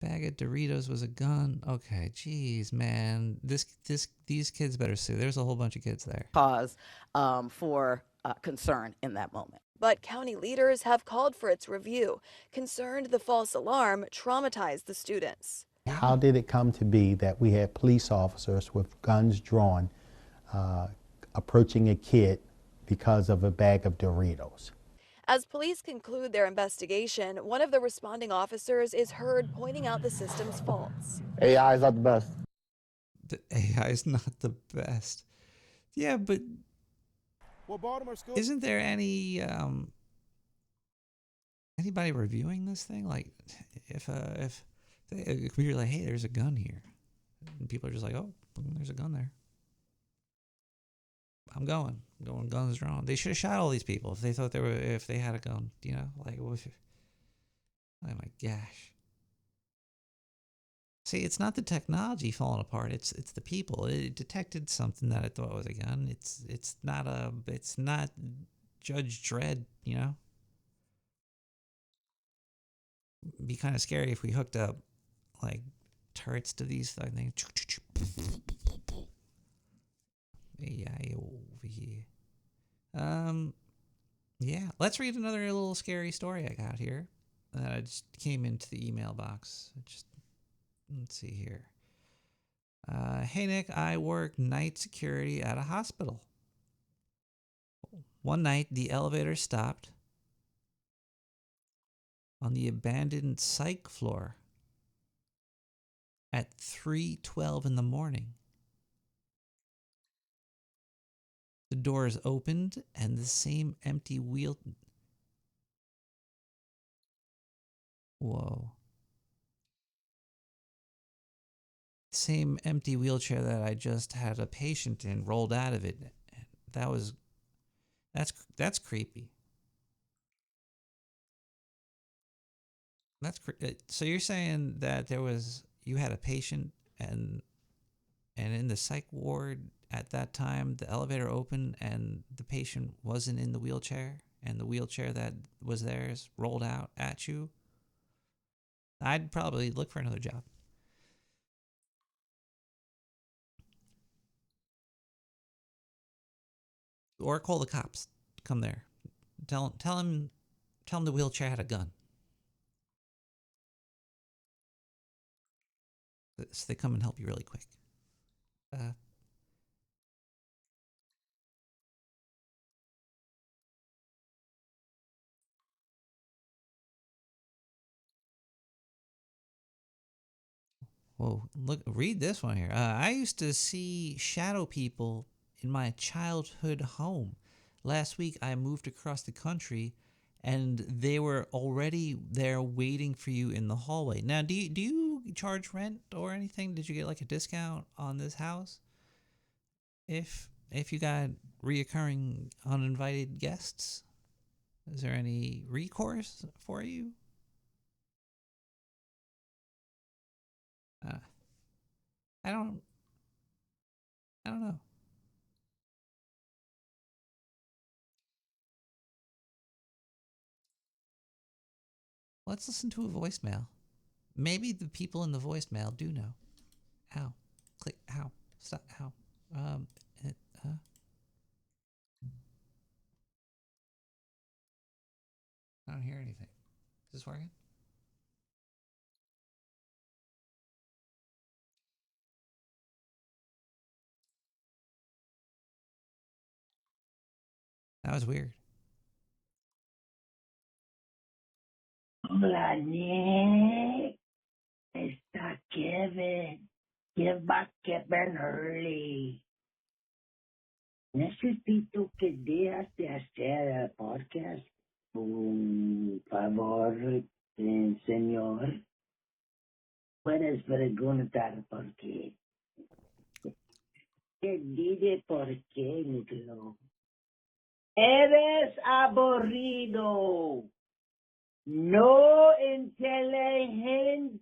bag of Doritos was a gun. Okay, jeez, man. These kids better sue. There's a whole bunch of kids there. Cause for concern in that moment. but county leaders have called for its review, concerned the false alarm traumatized the students. How did it come to be that we had police officers with guns drawn approaching a kid because of a bag of Doritos? As police conclude their investigation, one of the responding officers is heard pointing out the system's faults. AI is not the best. The AI is not the best. Yeah, but isn't there any anybody reviewing this thing? Like, if you're like, hey, there's a gun here, and people are just like, oh, there's a gun there. I'm going guns drawn. They should have shot all these people if they thought if they had a gun, you know, like, oh my gosh. See, it's not the technology falling apart. It's the people. It detected something that it thought was a gun. It's not Judge Dredd, you know. It'd be kind of scary if we hooked up like turrets to these things. AI over here. Yeah. Let's read another little scary story I got here. I just came into the email box. Let's see here. Hey Nick, I work night security at a hospital. One night, the elevator stopped on the abandoned psych floor at 3:12 in the morning. The doors opened and the same empty wheel... Whoa. Same empty wheelchair that I just had a patient in rolled out of it. That's creepy. So you're saying that you had a patient and in the psych ward at that time, the elevator opened and the patient wasn't in the wheelchair, and the wheelchair that was theirs rolled out at you? I'd probably look for another job. Or call the cops. Come there. Tell him the wheelchair had a gun. So they come and help you really quick. Whoa, look, read this one here. I used to see shadow people in my childhood home. Last week, I moved across the country, and they were already there waiting for you in the hallway. Now, do you charge rent or anything? Did you get like a discount on this house? If you got reoccurring uninvited guests, is there any recourse for you? I don't know. Let's listen to a voicemail. Maybe the people in the voicemail do know. Ow. Click. Ow. Stop. Ow. I don't hear anything. Is this working? That was weird. Hola, Nick. Está Kevin. Get back Kevin early. Necesito que dejes de hacer el podcast. Un favor, señor. Puedes preguntar por qué. Te diré por qué, Nicolás. Eres aburrido. No inteligente.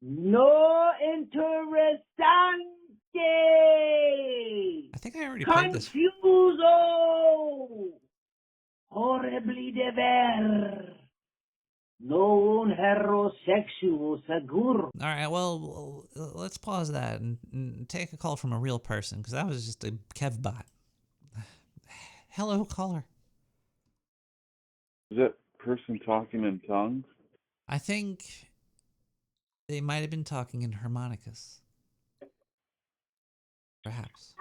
No interesante. I think I already played this. Confuso. Horribly de ver. No un heterosexual seguro. All right, well, let's pause that and take a call from a real person, because that was just a Kev bot. Hello, caller. Is that person talking in tongues? I think they might have been talking in harmonicas. Perhaps.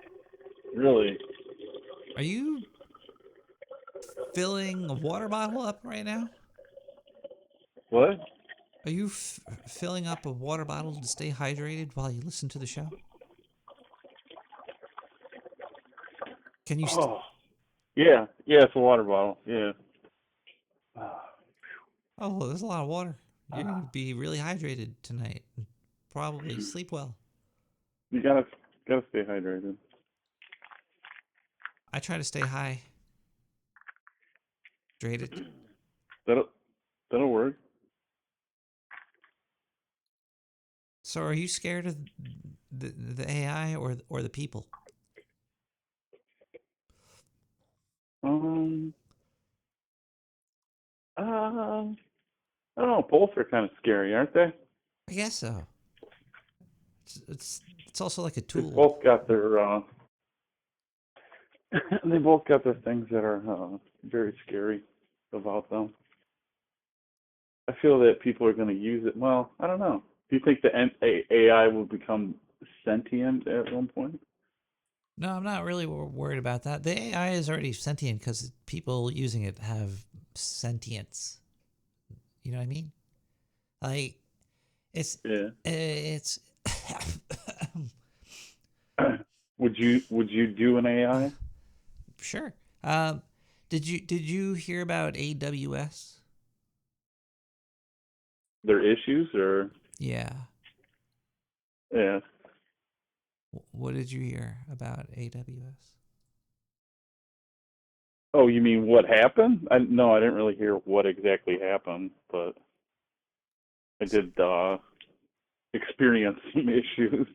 Really? Are you filling a water bottle up right now? What? Are you filling up a water bottle to stay hydrated while you listen to the show? Can you? Oh, yeah, it's a water bottle. Yeah. Oh, well, there's a lot of water. You're gonna be really hydrated tonight. Probably sleep well. You gotta stay hydrated. I try to stay hydrated. That'll work. So, are you scared of the AI or the people? I don't know. Both are kind of scary, aren't they? I guess so. It's also like a tool. They both got their they both got their things that are very scary about them. I feel that people are going to use it. Well, I don't know. Do you think the AI will become sentient at one point? No, I'm not really worried about that. The AI is already sentient because people using it have sentience. You know what I mean? Like, it's. Would you do an AI? Sure. Did you hear about AWS? Their issues, or Yeah. Yeah. What did you hear about AWS? Oh, you mean what happened? No, I didn't really hear what exactly happened, but I did experience some issues.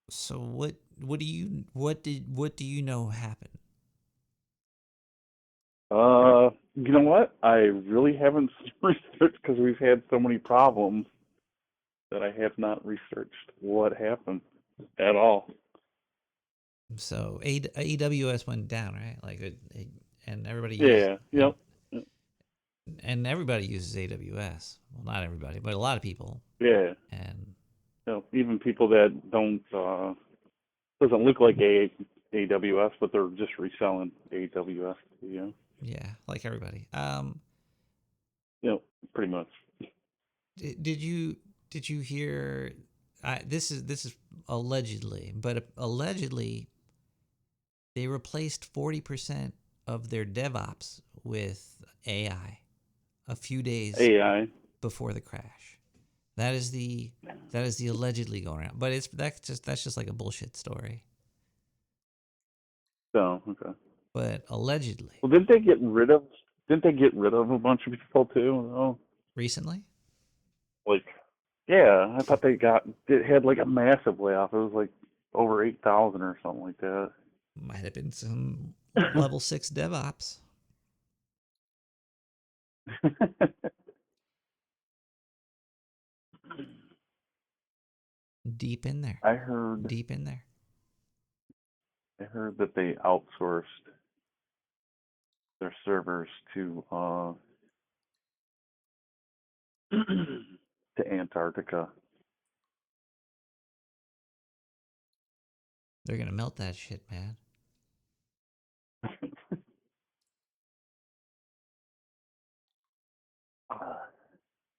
So what do you know happened? You know what? I really haven't researched because we've had so many problems that I have not researched what happened at all. So AWS went down, right? Like and everybody Yep. And everybody uses AWS. Well, not everybody, but a lot of people. Yeah. And even people that don't doesn't look like AWS, but they're just reselling AWS. Yeah, like everybody. Pretty much. Did you hear? This is allegedly, but allegedly, they replaced 40% of their DevOps with AI a few days before the crash. That is the allegedly going around, but that's just like a bullshit story. So okay. But allegedly. Well, didn't they get rid of a bunch of people too? No. Recently? Yeah, I thought it had like a massive layoff. It was like over 8,000 or something like that. Might have been some level 6 DevOps. Deep in there. Deep in there. I heard that they outsourced their servers to to Antarctica. They're gonna melt that shit, man.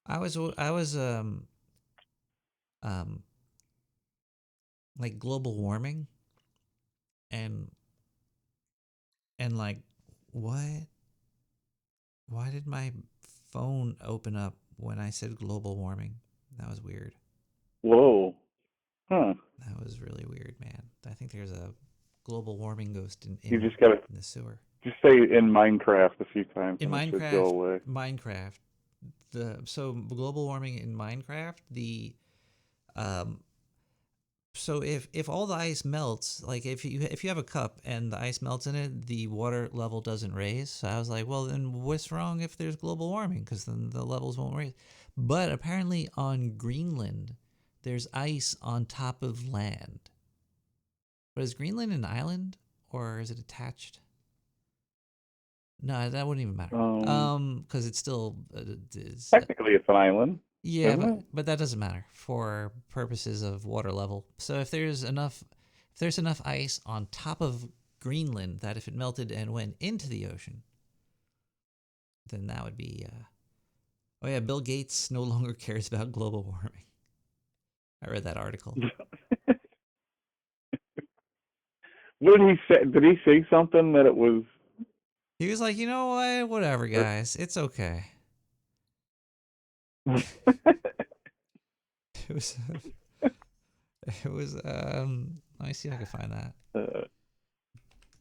I was like global warming and like what? Why did my phone open up when I said global warming? That was weird. Whoa. Huh. That was really weird, man. I think there's a global warming ghost in You just gotta in the sewer. Just say in Minecraft a few times In and it should Minecraft, go away. so global warming in Minecraft, so if all the ice melts, like if you have a cup and the ice melts in it, the water level doesn't raise. So I was like, well, then what's wrong if there's global warming? Because then the levels won't raise. But apparently on Greenland, there's ice on top of land. But is Greenland an island or is it attached? No, that wouldn't even matter. Because it's still Technically, it's an island. yeah, isn't it? but that doesn't matter for purposes of water level. So if there's enough ice on top of Greenland that if it melted and went into the ocean, then that would be. Oh yeah, Bill Gates no longer cares about global warming. I read that article. What did he say? Did he say something that it was? He was like, you know what? Whatever, guys. It's okay. It was. It was. Let me see if I can find that.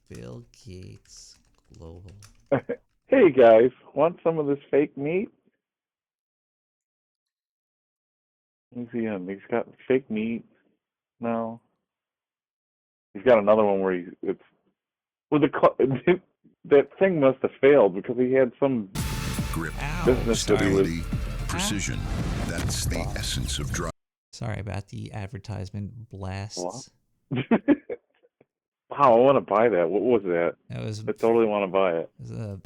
Bill Gates Global. Hey guys, want some of this fake meat? Who's he in? He's got fake meat. No. He's got another one where it's. Well, that thing must have failed because he had some grip, business that he was. stability, precision. That's the essence of drive. Sorry about the advertisement blasts. Wow, I want to buy that. What was that? I totally want to buy it.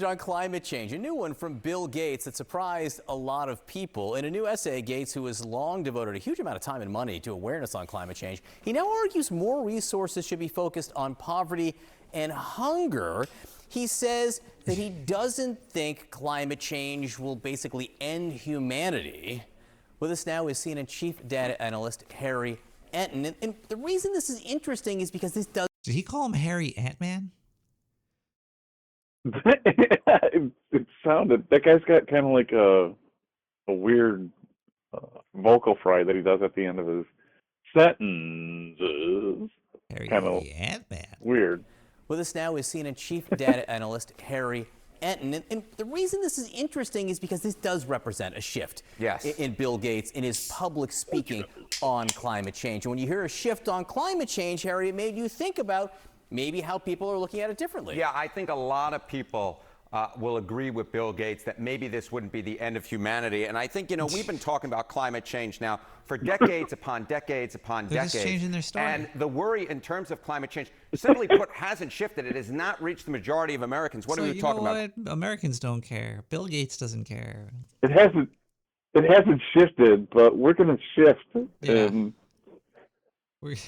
On climate change, a new one from Bill Gates that surprised a lot of people. In a new essay, Gates, who has long devoted a huge amount of time and money to awareness on climate change, he now argues more resources should be focused on poverty and hunger. He says that he doesn't think climate change will basically end humanity. With us now is CNN chief data analyst Harry Enton. And the reason this is interesting is because this does. Did he call him Harry Ant-Man? It sounded, that guy's got kind of like a weird vocal fry that he does at the end of his sentences. Kind of Ant-Man. Weird. With us now is CNN chief data analyst Harry Enton. And the reason this is interesting is because this does represent a shift in Bill Gates in his public speaking on climate change. And when you hear a shift on climate change, Harry, it made you think about maybe how people are looking at it differently. Yeah, I think a lot of people will agree with Bill Gates that maybe this wouldn't be the end of humanity. And I think, we've been talking about climate change now for decades upon decades upon They're decades. just changing their story. And the worry in terms of climate change, simply put, hasn't shifted. It has not reached the majority of Americans. What So are we you talking know about? what? Americans don't care. Bill Gates doesn't care. It hasn't shifted, but we're going to shift and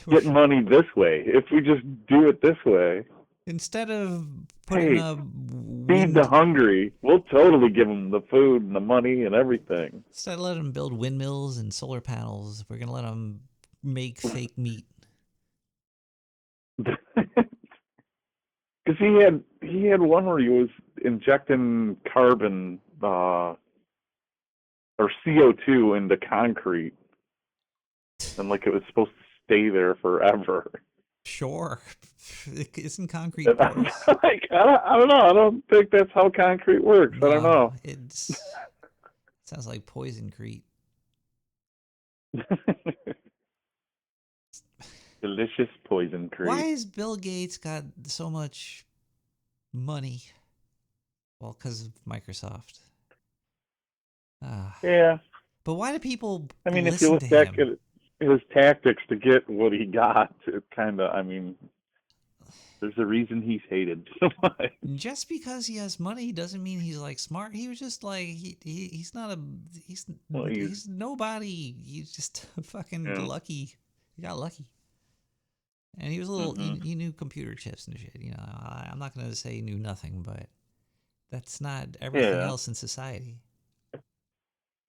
get money this way. If we just do it this way. Instead of putting feed the hungry, we'll totally give them the food and the money and everything. Instead of letting them build windmills and solar panels, we're going to let them make fake meat. Because he had one where he was injecting carbon or CO2 into concrete, and like it was supposed to stay there forever. Sure, isn't concrete I don't know. I don't think that's how concrete works. I don't know. It sounds like poison-crete. Delicious poison-crete. Why has Bill Gates got so much money? Well, because of Microsoft. Yeah. But why do people I mean, if listen you look to back him? at his tactics to get what he got, it kind of, I mean, there's a reason he's hated so much. Just because he has money doesn't mean he's like smart. He was just like he's not a he's nobody. He's just fucking lucky. He got lucky, and he was a little. He knew computer chips and shit. I'm not gonna say he knew nothing, but that's not everything else in society.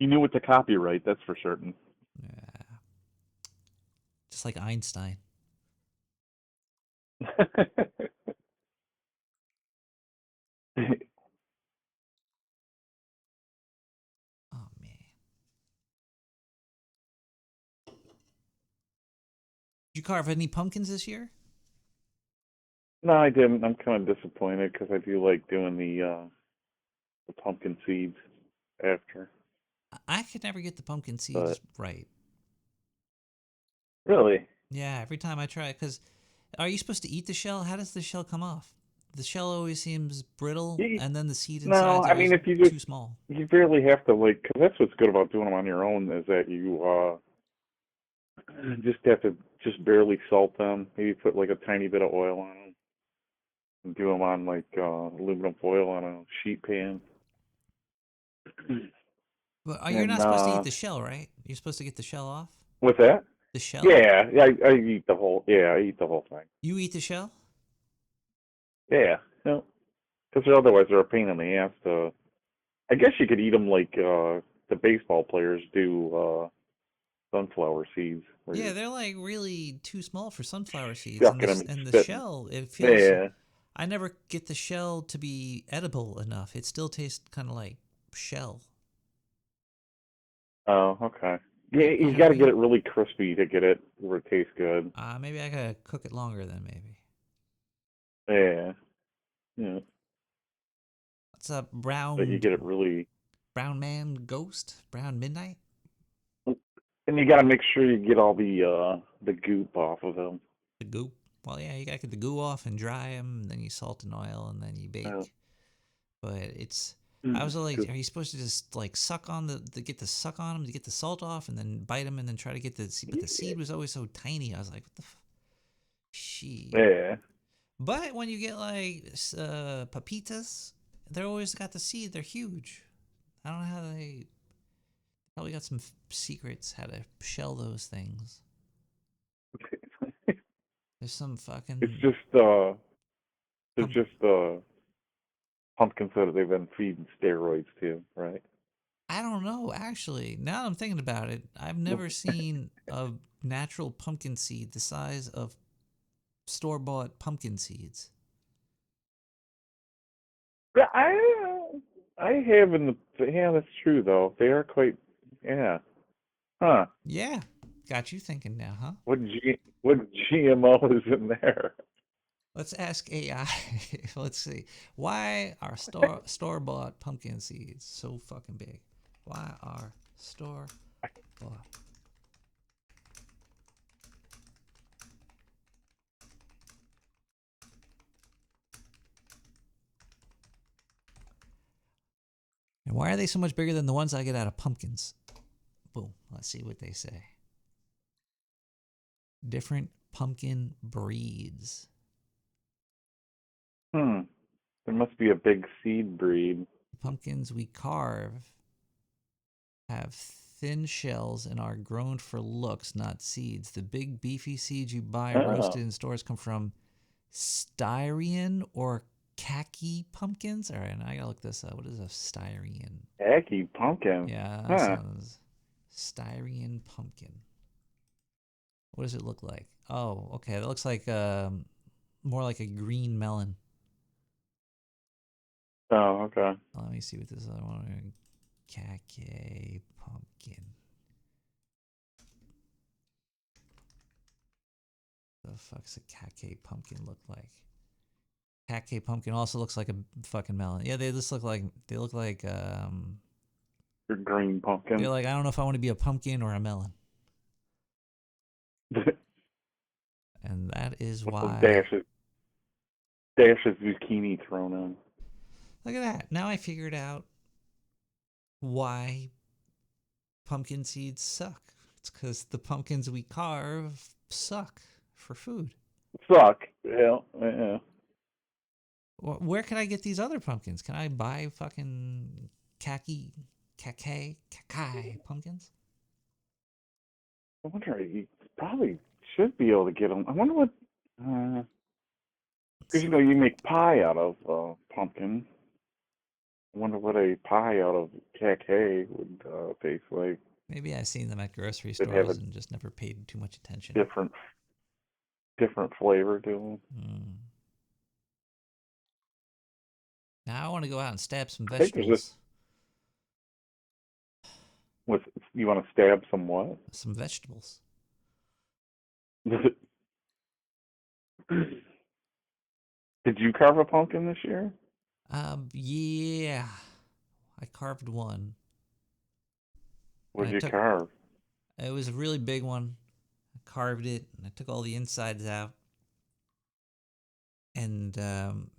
He knew what to copyright. That's for certain. Yeah, just like Einstein. Did you carve any pumpkins this year? No, I didn't. I'm kind of disappointed because I do like doing the pumpkin seeds after. I could never get the pumpkin seeds right. Really? Yeah, every time I try it, because are you supposed to eat the shell? How does the shell come off? The shell always seems brittle, and then the seed inside is always if you too small. You barely have to, like, because that's what's good about doing them on your own, is that you just have to just barely salt them. Maybe put, like, a tiny bit of oil on them. and do them on like aluminum foil on a sheet pan. But you're not supposed to eat the shell, right? You're supposed to get the shell off. What's that? The shell. Yeah, I eat the whole. Yeah, I eat the whole thing. You eat the shell? Yeah, no, because otherwise they're a pain in the ass to. I guess you could eat them like the baseball players do sunflower seeds. where Yeah, you they're like really too small for sunflower seeds, stuck and in the 'em and and the spitting. shell. It feels. Yeah. I never get the shell to be edible enough. It still tastes kind of like shell. Oh, okay. Yeah, You know you what got I to get mean? it really crispy to get it where it tastes good. Maybe I gotta cook it longer then. Maybe. Yeah. Yeah. What's up, But you get it really, brown man ghost, brown midnight? and you got to make sure you get all the goop off of them. The goop. Well, yeah, you gotta get the goo off and dry them, and then you salt and oil, and then you bake. Oh. But it's. I was like, are you supposed to just like suck on get the suck on them to get the salt off, and then bite them, and then try to get the seed? But the seed was always so tiny. I was like, what the shit. Yeah. But when you get like papitas, they're always got the seed. They're huge. I don't know how they probably got some secrets how to shell those things. There's some fucking. It's just pumpkins that they've been feeding steroids to, right? I don't know, actually. Now that I'm thinking about it, I've never seen a natural pumpkin seed the size of store-bought pumpkin seeds. Yeah, I have in the. Yeah, that's true though. They are quite. Yeah. Huh. Yeah, got you thinking now, huh? What GMO is in there? Let's ask AI. Let's see. Why are store-bought pumpkin seeds so fucking big? Why are store-bought? And why are they so much bigger than the ones I get out of pumpkins? Boom. Let's see what they say. Different pumpkin breeds. There must be a big seed breed. Pumpkins we carve have thin shells and are grown for looks, not seeds. The big beefy seeds you buy roasted in stores come from Styrian or khaki pumpkins. All right, now I gotta look this up. What is a Styrian? Khaki pumpkin. Yeah, Huh. sounds Styrian pumpkin. What does it look like? Oh, okay. It looks like more like a green melon. Oh, okay. Let me see what this other one. Khaki pumpkin. The fuck's a khaki pumpkin look like? Khaki pumpkin also looks like a fucking melon. Yeah, they just look like Your green pumpkin. They're like, I don't know if I want to be a pumpkin or a melon. And that is why. Dash of zucchini thrown in. Look at that. Now I figured out why pumpkin seeds suck. It's because the pumpkins we carve suck for food. Suck. Yeah. Yeah. Where can I get these other pumpkins? Can I buy fucking khaki pumpkins? I wonder, you probably should be able to get them. I wonder what. Because you make pie out of pumpkin. I wonder what a pie out of khaki would taste like. Maybe I've seen them at grocery They'd have stores a and just never paid too much attention. Different flavor to them. Now I want to go out and stab some I think there's vegetables. You want to stab some what? Some vegetables. Did you carve a pumpkin this year? Yeah. I carved one. What did you carve? It was a really big one. I carved it, and I took all the insides out. And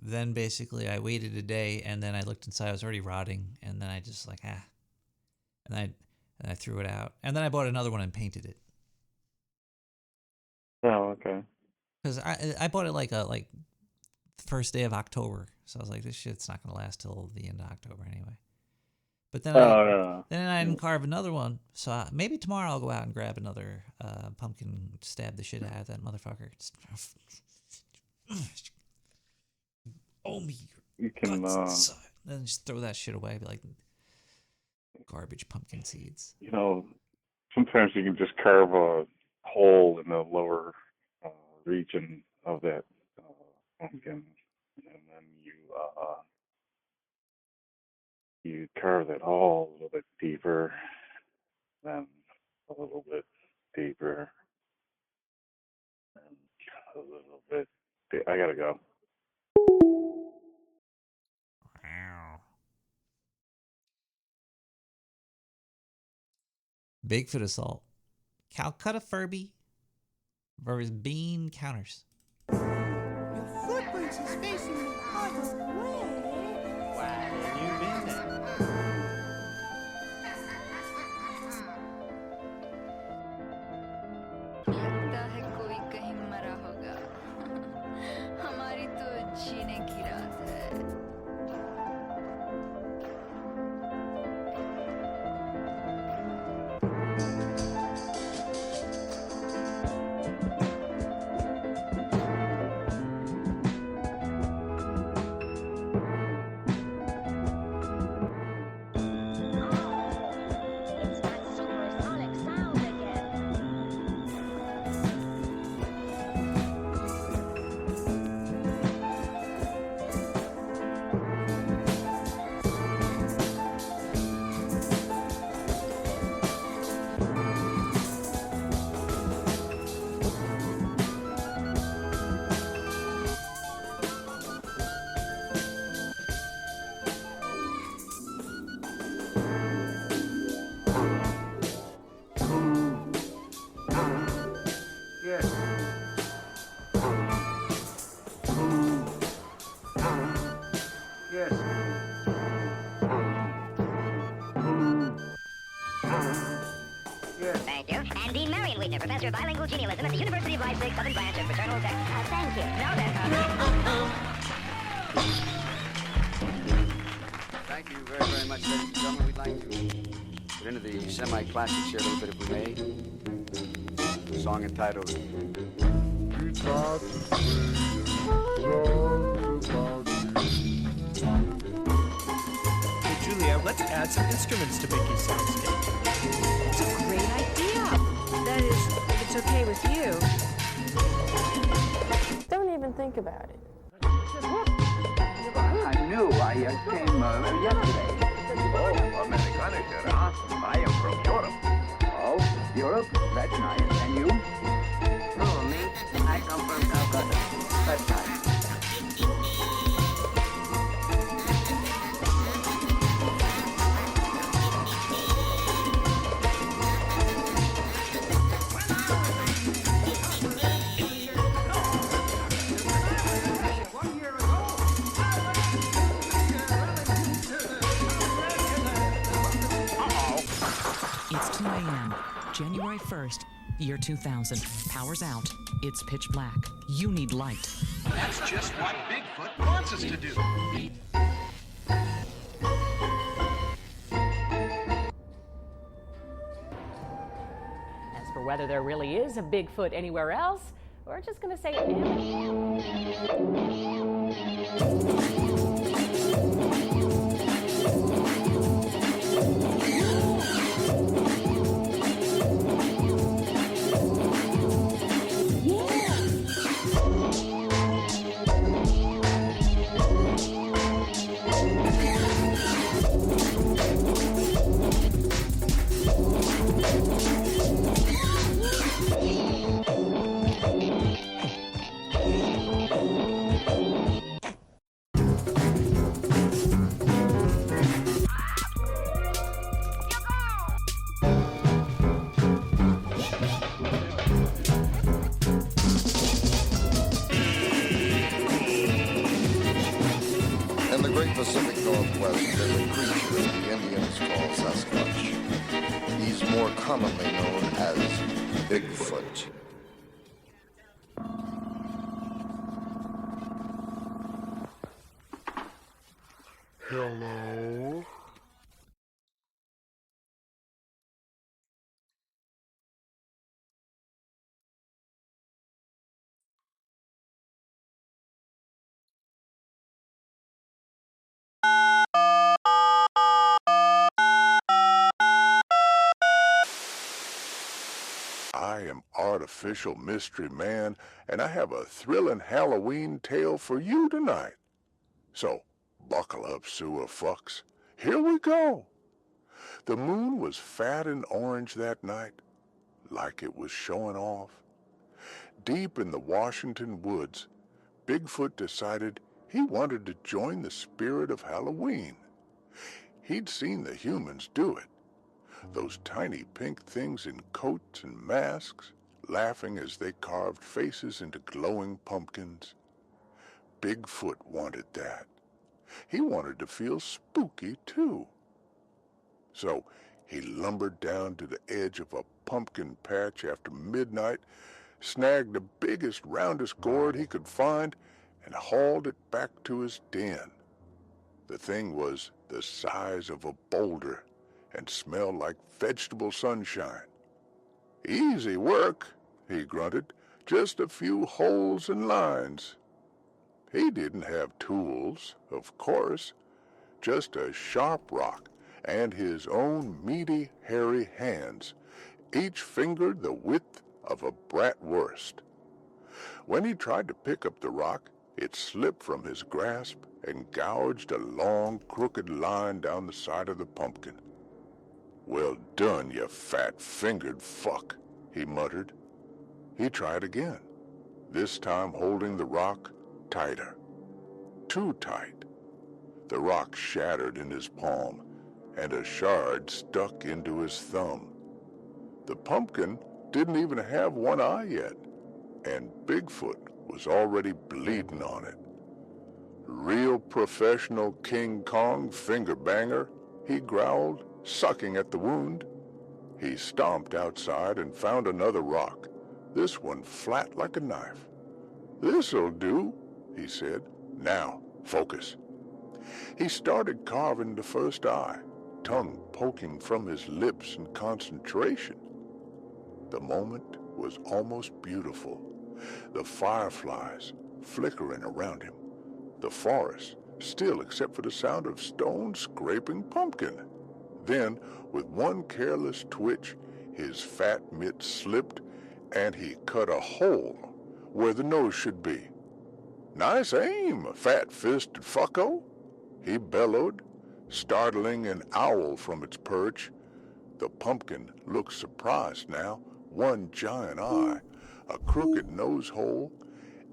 then basically I waited a day, and then I looked inside. It was already rotting, and then I just like, And I threw it out. And then I bought another one and painted it. Oh, okay. Because I bought it like first day of October. So I was like, this shit's not gonna last till the end of October anyway. But then I didn't carve another one. So maybe tomorrow I'll go out and grab another pumpkin, stab the shit out of that motherfucker. Oh me, you can then just throw that shit away. Be like garbage pumpkin seeds. you know, sometimes you can just carve a hole in the lower region of that pumpkin, and then you carve that hole a little bit deeper, then a little bit deeper, and a little bit. I gotta go. Bigfoot assault. Calcutta Furby versus Bean Counters. Your footprints is facing the other way. Why have you been there? लगता है कोई कहीं मरा होगा हमारी तो जीने की रात है Thank you. And Dean Marion Wheaton, Professor of Bilingual Genialism at the University of Leipzig, Southern Branch of Fraternal Tech. Thank you. Now then. Thank you very, very much, ladies and gentlemen. We'd like to get into the semi-classics here a little bit, if we may. A song entitled... Hey, Julia, let's add some instruments to Mickey's soundscape. It's a great idea. That is, if it's okay with you. Don't even think about it. I knew. I came yesterday. Oh, Americanica, huh? I am from Europe. Oh, Europe? That's nice. And you? Oh, me? I come from Calcutta. That's nice. It's 2 a.m., January 1st, year 2000. Power's out. It's pitch black. You need light. That's just what Bigfoot wants us to do. As for whether there really is a Bigfoot anywhere else, we're just going to say In the great Pacific Northwest, there's a creature the Indians call Sasquatch. He's more commonly known as Bigfoot. am Artificial Mystery Man, and I have a thrilling Halloween tale for you tonight. So, buckle up, sewer fucks. Here we go. The moon was fat and orange that night, like it was showing off. Deep in the Washington woods, Bigfoot decided he wanted to join the spirit of Halloween. He'd seen the humans do it. Those tiny pink things in coats and masks, laughing as they carved faces into glowing pumpkins. Bigfoot wanted that. He wanted to feel spooky, too. So he lumbered down to the edge of a pumpkin patch after midnight, snagged the biggest, roundest gourd he could find, and hauled it back to his den. The thing was the size of a boulder and smelled like vegetable sunshine. "Easy work," he grunted. "Just a few holes and lines." He didn't have tools, of course, just a sharp rock and his own meaty, hairy hands, each fingered the width of a bratwurst. When he tried to pick up the rock, it slipped from his grasp and gouged a long, crooked line down the side of the pumpkin. "Well done, you fat-fingered fuck," he muttered. He tried again, this time holding the rock tighter. Too tight. The rock shattered in his palm, and a shard stuck into his thumb. The pumpkin didn't even have one eye yet, and Bigfoot was already bleeding on it. "Real professional King Kong finger banger," he growled, sucking at the wound. He stomped outside and found another rock, this one flat like a knife. "This'll do," he said. "Now, focus." He started carving the first eye, tongue poking from his lips in concentration. The moment was almost beautiful. The fireflies flickering around him. The forest still except for the sound of stones scraping pumpkin. Then, with one careless twitch, his fat mitt slipped, and he cut a hole where the nose should be. "Nice aim, fat-fisted fucko," he bellowed, startling an owl from its perch. The pumpkin looked surprised now, one giant eye, a crooked nose hole,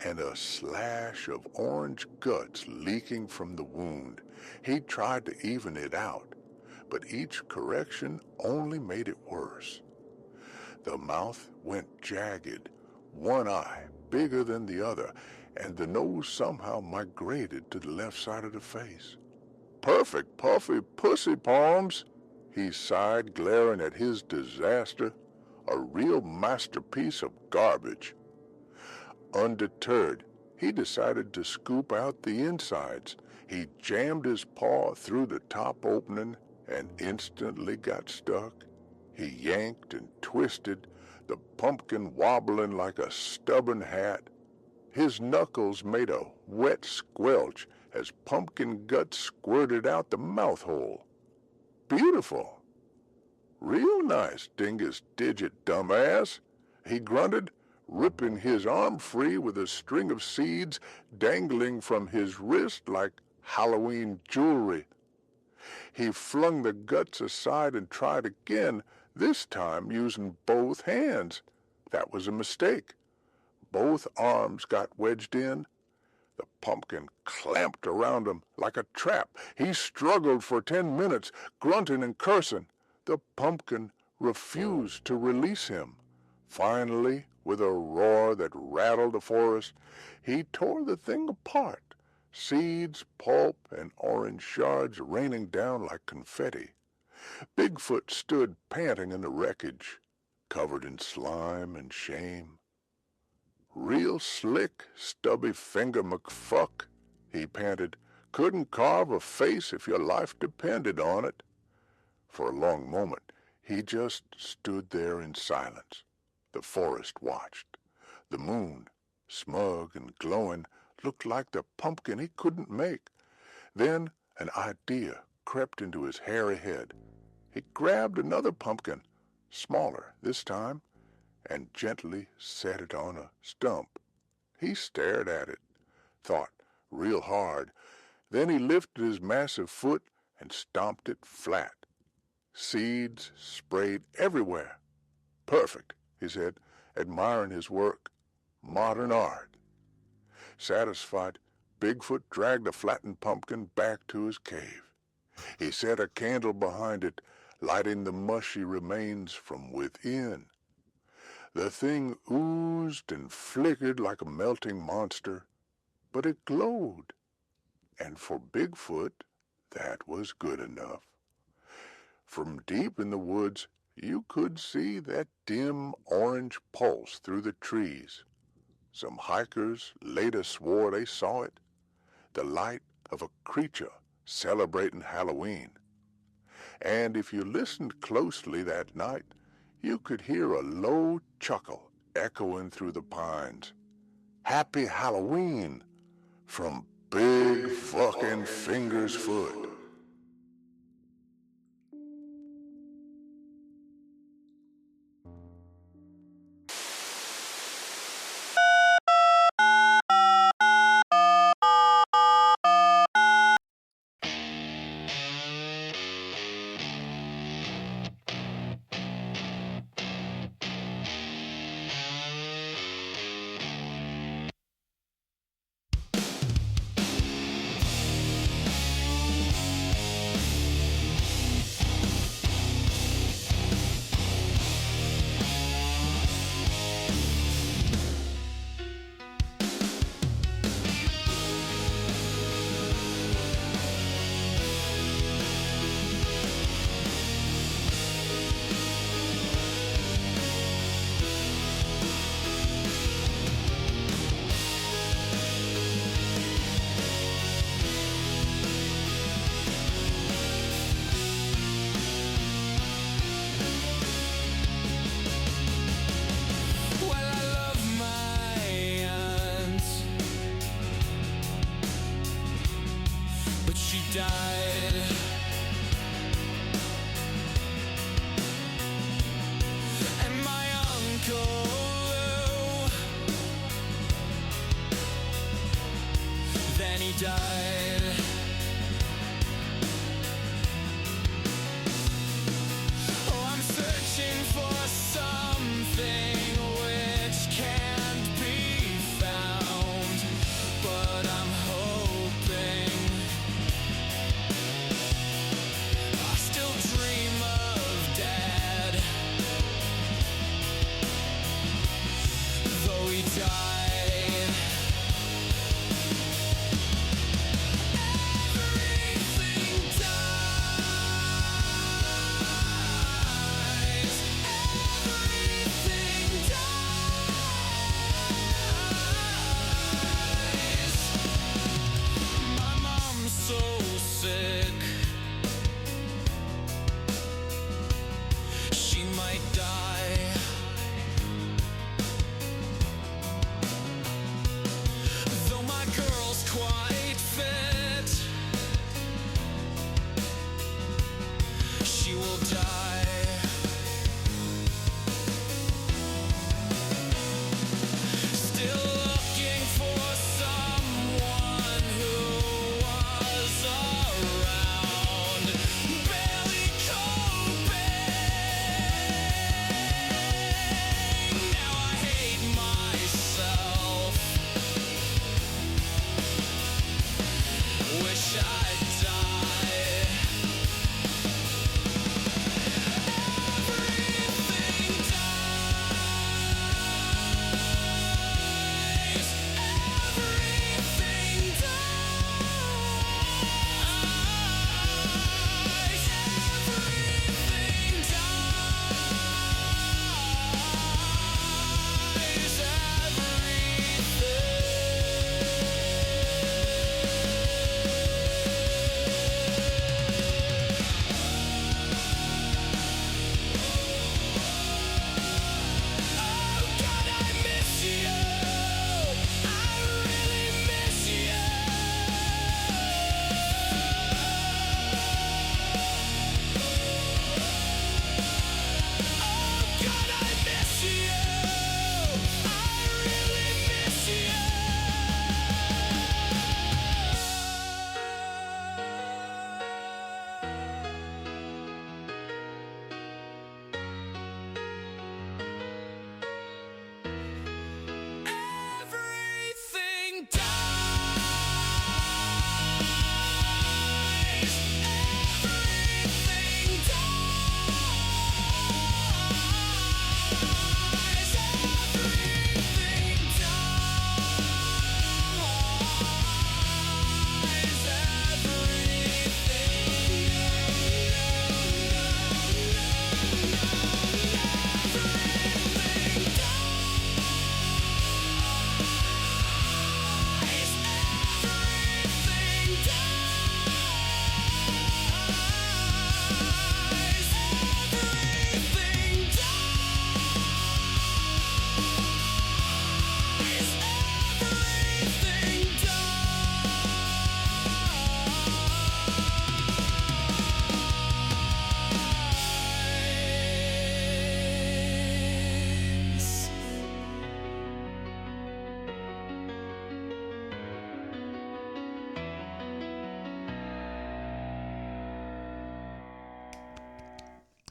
and a slash of orange guts leaking from the wound. He tried to even it out, but each correction only made it worse. The mouth went jagged, one eye bigger than the other, and the nose somehow migrated to the left side of the face. "Perfect puffy pussy palms," he sighed, glaring at his disaster. A real masterpiece of garbage. Undeterred, he decided to scoop out the insides. He jammed his paw through the top opening and instantly got stuck. He yanked and twisted, the pumpkin wobbling like a stubborn hat. His knuckles made a wet squelch as pumpkin guts squirted out the mouth hole. "Beautiful. Real nice, dingus digit dumbass," he grunted, ripping his arm free with a string of seeds dangling from his wrist like Halloween jewelry. He flung the guts aside and tried again, this time using both hands. That was a mistake. Both arms got wedged in. The pumpkin clamped around him like a trap. He struggled for 10 minutes, grunting and cursing. The pumpkin refused to release him. Finally, with a roar that rattled the forest, he tore the thing apart, seeds, pulp, and orange shards raining down like confetti. Bigfoot stood panting in the wreckage, covered in slime and shame. "Real slick, stubby finger McFuck," he panted. "Couldn't carve a face if your life depended on it." For a long moment, he just stood there in silence. The forest watched. The moon, smug and glowing, looked like the pumpkin he couldn't make. Then an idea crept into his hairy head. He grabbed another pumpkin, smaller this time, and gently set it on a stump. He stared at it, thought real hard. Then he lifted his massive foot and stomped it flat. Seeds sprayed everywhere. Perfect, he said, admiring his work. Modern art. Satisfied, Bigfoot dragged the flattened pumpkin back to his cave. He set a candle behind it, lighting the mushy remains from within. The thing oozed and flickered like a melting monster, but it glowed. And for Bigfoot, that was good enough. From deep in the woods, you could see that dim orange pulse through the trees. Some hikers later swore they saw it, the light of a creature celebrating Halloween. And if you listened closely that night, you could hear a low chuckle echoing through the pines. Happy Halloween from Big Fucking Fingers Foot.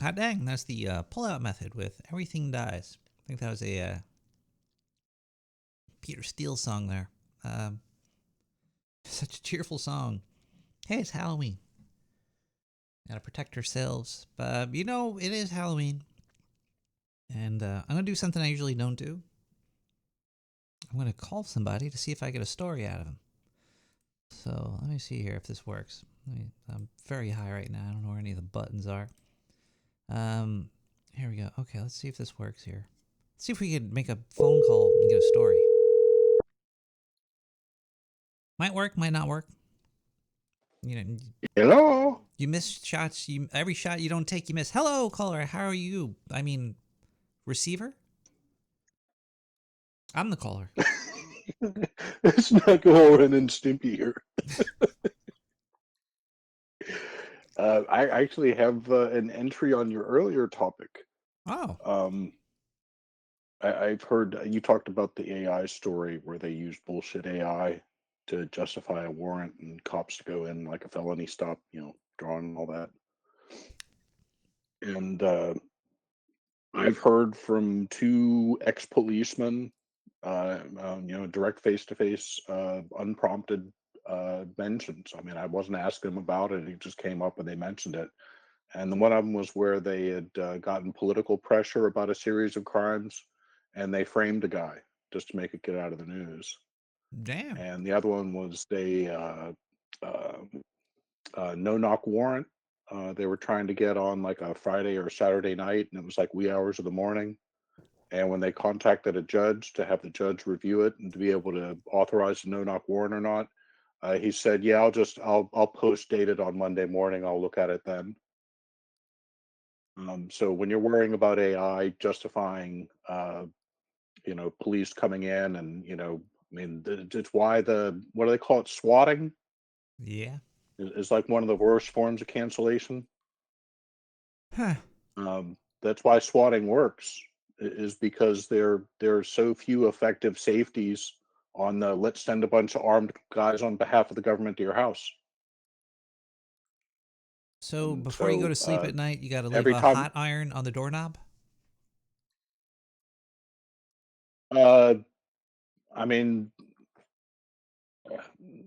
Hot dang, that's the pull-out method with Everything Dies. I think that was a Peter Steele song there. Such a cheerful song. Hey, it's Halloween. Gotta protect ourselves. But, you know, it is Halloween. And I'm going to do something I usually don't do. I'm going to call somebody to see if I get a story out of them. So, let me see here if this works. I'm very high right now. I don't know where any of the buttons are. Here we go. Okay, let's see if this works here. Let's see if we could make a phone call and get a story. Might work, might not work. You know. Hello. You miss shots. Every shot you don't take, you miss. Hello, caller. How are you? I mean, receiver. I'm the caller. It's not going and Stimpy here. I actually have an entry on your earlier topic. Oh. I've heard you talked about the AI story where they used bullshit AI to justify a warrant and cops to go in like a felony stop, drawing and all that. And I've heard from two ex-policemen, direct face-to-face, unprompted mentions. I mean, I wasn't asking them about it; it just came up and they mentioned it. And then one of them was where they had gotten political pressure about a series of crimes, and they framed a guy just to make it get out of the news. Damn. And the other one was they no-knock warrant. They were trying to get on like a Friday or Saturday night, and it was like wee hours of the morning. And when they contacted a judge to have the judge review it and to be able to authorize the no-knock warrant or not, he said, "Yeah, I'll post date it on Monday morning. I'll look at it then." So when you're worrying about AI justifying, police coming in and, I mean, it's why what do they call it? Swatting Yeah. is like one of the worst forms of cancellation. Huh. That's why swatting works, is because there are so few effective safeties on the let's send a bunch of armed guys on behalf of the government to your house. So before you go to sleep at night, you got to leave a hot iron on the doorknob? I mean,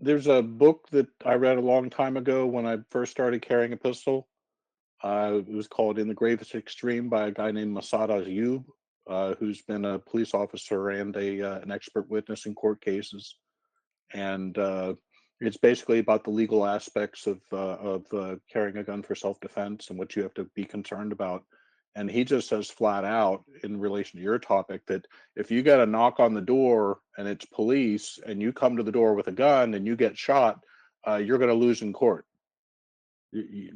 there's a book that I read a long time ago when I first started carrying a pistol. It was called In the Gravest Extreme by a guy named Masad Ayub, who's been a police officer and an expert witness in court cases. And it's basically about the legal aspects of carrying a gun for self-defense and what you have to be concerned about. And he just says flat out, in relation to your topic, that if you get a knock on the door and it's police and you come to the door with a gun and you get shot, you're going to lose in court.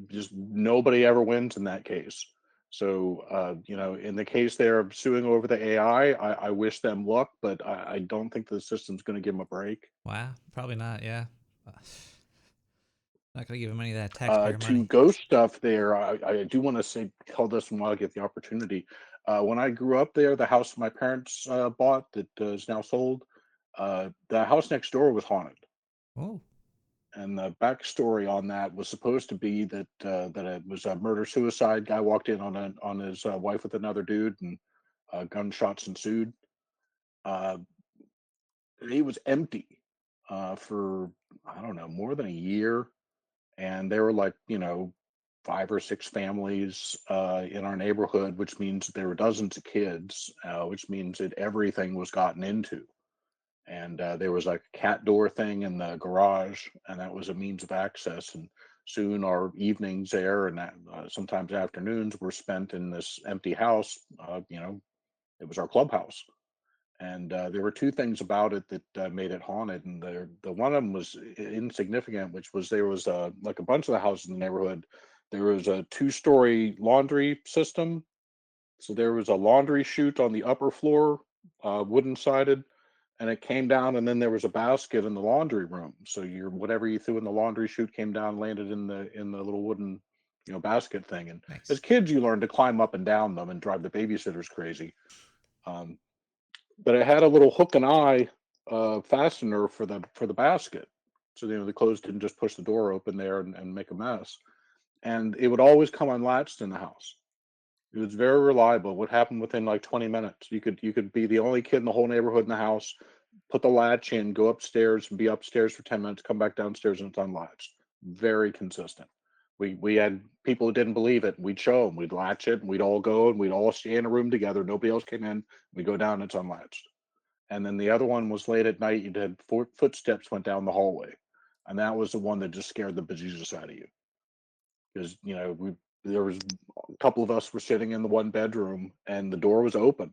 Just nobody ever wins in that case. So, in the case they're suing over the AI, I wish them luck, but I don't think the system's going to give them a break. Wow, probably not. Yeah, not going to give them any of that taxpayer To money. ghost stuff there, I do want to tell this while I get the opportunity. When I grew up there, the house my parents bought that is now sold, the house next door was haunted. Oh. And the backstory on that was supposed to be that it was a murder-suicide. Guy walked in on his wife with another dude, and gunshots ensued. He was empty for, I don't know, more than a year, and there were like 5 or 6 families in our neighborhood, which means there were dozens of kids, which means that everything was gotten into. And there was like a cat door thing in the garage, and that was a means of access. And soon our evenings there and sometimes afternoons were spent in this empty house. It was our clubhouse. And there were 2 things about it that made it haunted. And the one of them was insignificant, which was there was like a bunch of the houses in the neighborhood. There was a 2-story laundry system. So there was a laundry chute on the upper floor, wooden sided, and it came down, and then there was a basket in the laundry room. So whatever you threw in the laundry chute came down, landed in the little wooden, basket thing. And as kids, you learn to climb up and down them and drive the babysitters crazy. But it had a little hook and eye fastener for the basket, so the clothes didn't just push the door open there and make a mess. And it would always come unlatched in the house. It was very reliable. It would happen within like 20 minutes. You could be the only kid in the whole neighborhood in the house, put the latch in, go upstairs, and be upstairs for 10 minutes, come back downstairs, and it's unlatched. Very consistent. We had people who didn't believe it. We'd show them. We'd latch it, and we'd all go, and we'd all stay in a room together. Nobody else came in. We go down, and it's unlatched. And then the other one was late at night. You had footsteps went down the hallway, and that was the one that just scared the bejesus out of you because there was a couple of us were sitting in the one bedroom, and the door was open,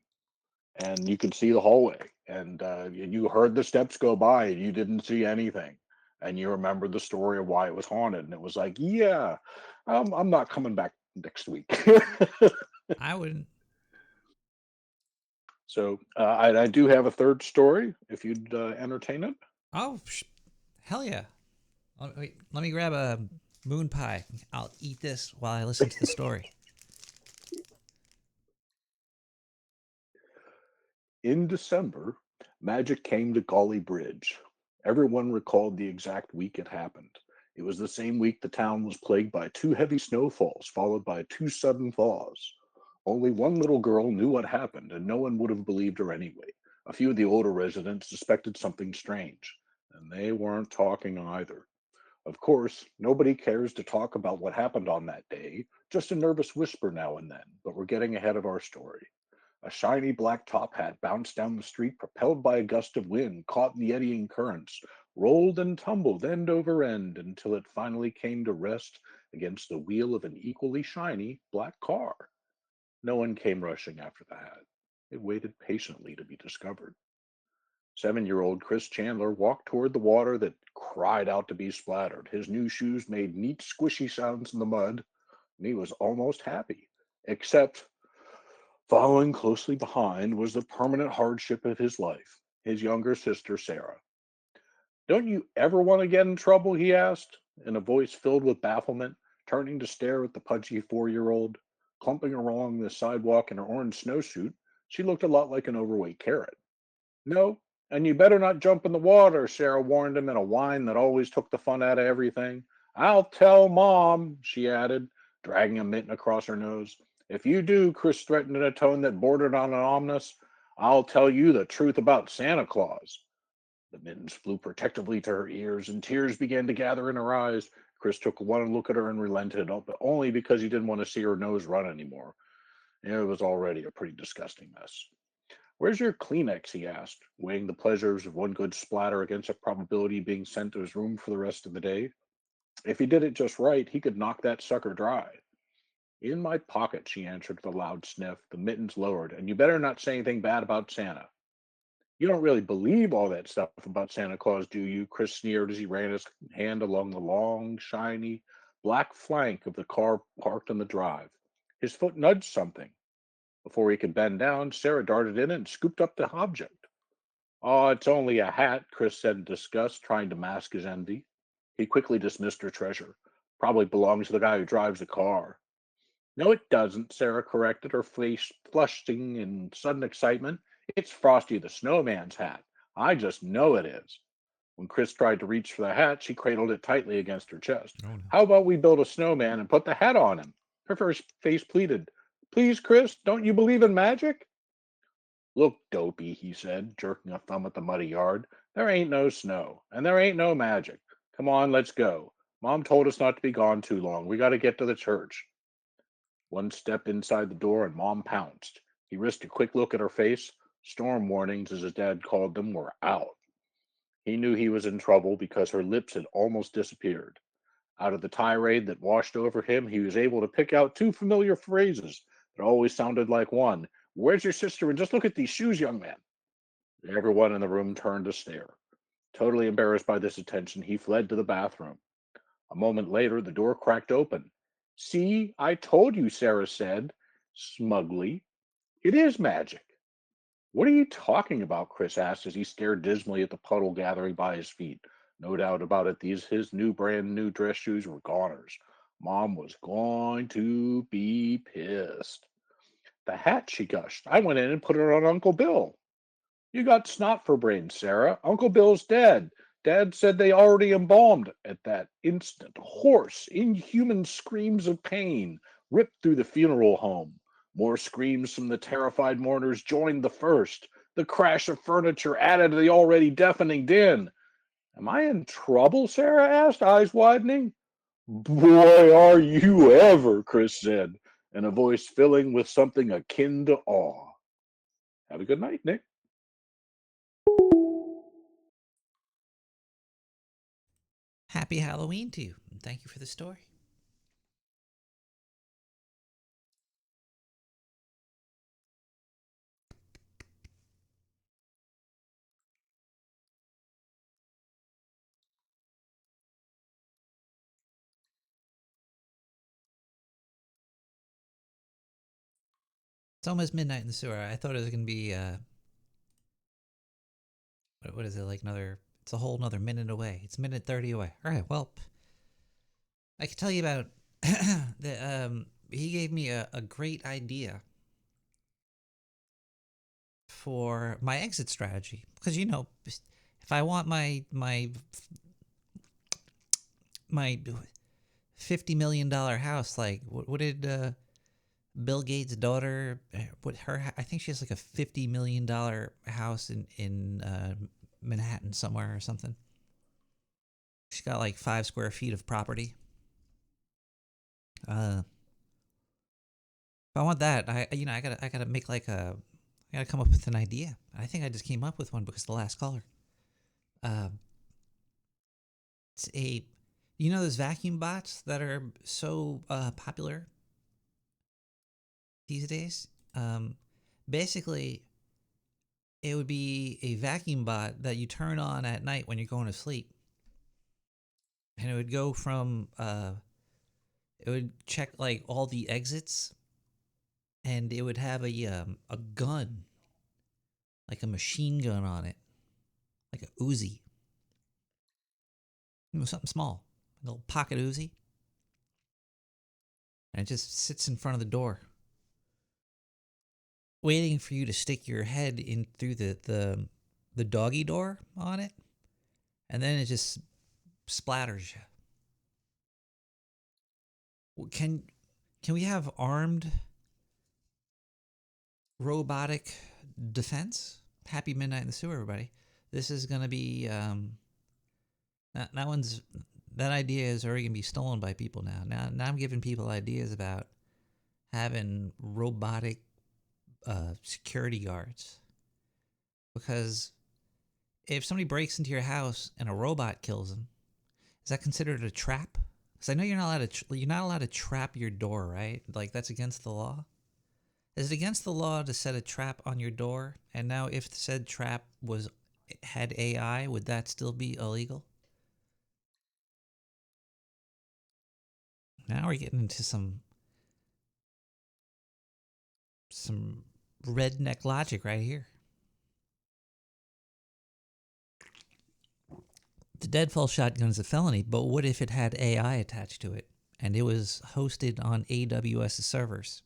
and you could see the hallway, and you heard the steps go by, and you didn't see anything, and you remembered the story of why it was haunted, and it was like, yeah, I'm not coming back next week. I wouldn't. So I do have a third story if you'd entertain it. Oh, hell yeah. Wait, let me grab a moon pie. I'll eat this while I listen to the story. In December, magic came to Golly Bridge. Everyone recalled the exact week it happened. It was the same week the town was plagued by 2 heavy snowfalls, followed by 2 sudden thaws. Only one little girl knew what happened, and no one would have believed her anyway. A few of the older residents suspected something strange, and they weren't talking either. Of course, nobody cares to talk about what happened on that day, just a nervous whisper now and then, but we're getting ahead of our story. A shiny black top hat bounced down the street, propelled by a gust of wind, caught in the eddying currents, rolled and tumbled end over end until it finally came to rest against the wheel of an equally shiny black car. No one came rushing after the hat. It waited patiently to be discovered. 7-year-old Chris Chandler walked toward the water that cried out to be splattered. His new shoes made neat, squishy sounds in the mud, and he was almost happy, except following closely behind was the permanent hardship of his life, his younger sister, Sarah. Don't you ever want to get in trouble? He asked, in a voice filled with bafflement, turning to stare at the pudgy 4-year-old. Clumping along the sidewalk in her orange snowsuit, she looked a lot like an overweight carrot. No, and you better not jump in the water, Sarah warned him in a whine that always took the fun out of everything. I'll tell Mom, she added, dragging a mitten across her nose. If you do, Chris threatened in a tone that bordered on an ominous, I'll tell you the truth about Santa Claus. The mittens flew protectively to her ears, and tears began to gather in her eyes. Chris took one look at her and relented, but only because he didn't want to see her nose run anymore. It was already a pretty disgusting mess. Where's your Kleenex? He asked, weighing the pleasures of one good splatter against the probability of being sent to his room for the rest of the day. If he did it just right, he could knock that sucker dry. In my pocket, she answered with a loud sniff, the mittens lowered, and you better not say anything bad about Santa. You don't really believe all that stuff about Santa Claus, do you? Chris sneered as he ran his hand along the long, shiny, black flank of the car parked on the drive. His foot nudged something. Before he could bend down, Sarah darted in and scooped up the object. Oh, it's only a hat, Chris said in disgust, trying to mask his envy. He quickly dismissed her treasure. Probably belongs to the guy who drives the car. No, it doesn't, Sarah corrected, her face flushing in sudden excitement. It's Frosty the Snowman's hat. I just know it is. When Chris tried to reach for the hat, she cradled it tightly against her chest. Oh, no. How about we build a snowman and put the hat on him? Her face pleaded. Please, Chris, don't you believe in magic? Look, dopey, he said, jerking a thumb at the muddy yard. There ain't no snow, and there ain't no magic. Come on, let's go. Mom told us not to be gone too long. We got to get to the church. One step inside the door, and Mom pounced. He risked a quick look at her face. Storm warnings, as his dad called them, were out. He knew he was in trouble because her lips had almost disappeared. Out of the tirade that washed over him, he was able to pick out 2 familiar phrases that always sounded like one. Where's your sister? And just look at these shoes, young man. Everyone in the room turned to stare. Totally embarrassed by this attention, he fled to the bathroom. A moment later, the door cracked open. See, I told you, Sarah said, smugly. It is magic. What are you talking about? Chris asked as he stared dismally at the puddle gathering by his feet. No doubt about it, his brand new dress shoes were goners. Mom was going to be pissed. The hat, she gushed. I went in and put it on Uncle Bill. You got snot for brains, Sarah. Uncle Bill's dead. Dad said they already embalmed. At that instant, hoarse, inhuman screams of pain ripped through the funeral home. More screams from the terrified mourners joined the first. The crash of furniture added to the already deafening din. Am I in trouble? Sarah asked, eyes widening. Boy, are you ever, Chris said, in a voice filling with something akin to awe. Have a good night, Nick. Happy Halloween to you, and thank you for the story. It's almost midnight in the sewer. I thought it was going to be, what is it, like another, it's a whole another minute away. It's minute 30 away. All right, well, I could tell you about, he gave me a great idea for my exit strategy. Because, you know, if I want my $50 million house, like, what did, Bill Gates' daughter, I think she has like a $50 million house in Manhattan somewhere or something. She's got like 5 square feet of property. If I want that, I gotta make like I gotta come up with an idea. I think I just came up with one because of the last caller. It's you know those vacuum bots that are so popular these days? Basically, it would be a vacuum bot that you turn on at night when you're going to sleep. And it would go from, it would check like all the exits, and it would have a gun, like a machine gun on it, like a Uzi. You know, something small, a little pocket Uzi. And it just sits in front of the door, waiting for you to stick your head in through the doggy door on it, and then it just splatters you. Can we have armed robotic defense? Happy midnight in the sewer, everybody. This is gonna be that idea is already gonna be stolen by people now. Now I'm giving people ideas about having robotic security guards, because if somebody breaks into your house and a robot kills them, is that considered a trap? Because I know you're not allowed to trap your door, right? Like, that's against the law. Is it against the law to set a trap on your door? And now, if said trap had AI, would that still be illegal? Now we're getting into some redneck logic right here. The deadfall shotgun is a felony, but what if it had AI attached to it and it was hosted on AWS servers?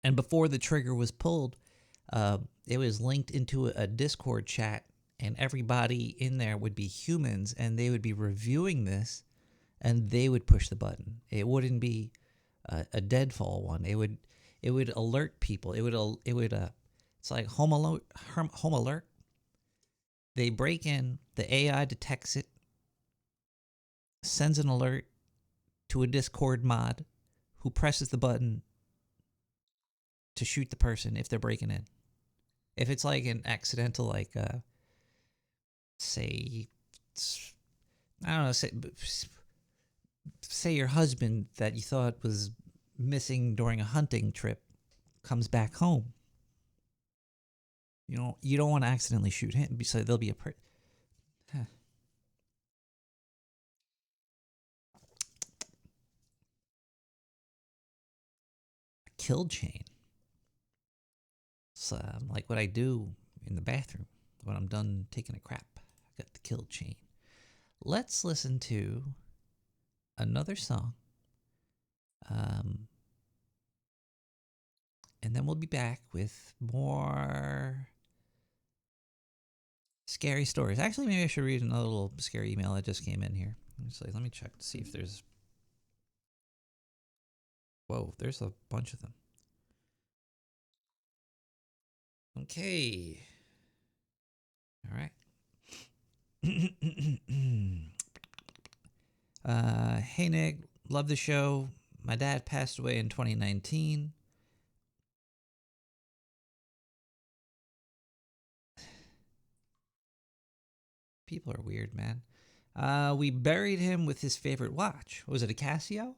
And before the trigger was pulled, it was linked into a Discord chat, and everybody in there would be humans, and they would be reviewing this, and they would push the button. It wouldn't be a deadfall one. It would alert people. It's like home alert. They break in, the AI detects it, sends an alert to a Discord mod, who presses the button to shoot the person if they're breaking in. If it's like an accidental, like, say, I don't know, say your husband that you thought was missing during a hunting trip comes back home. You don't want to accidentally shoot him, so there'll be a kill chain. So, like what I do in the bathroom when I'm done taking a crap. I got the kill chain. Let's listen to another song. And then we'll be back with more Scary stories. Actually, maybe I should read another little scary email that just came in here. Let me check to see if there's... Whoa, there's a bunch of them. Okay. All right. Hey, Nick. Love the show. My dad passed away in 2019. People are weird, man. We buried him with his favorite watch. Was it a Casio?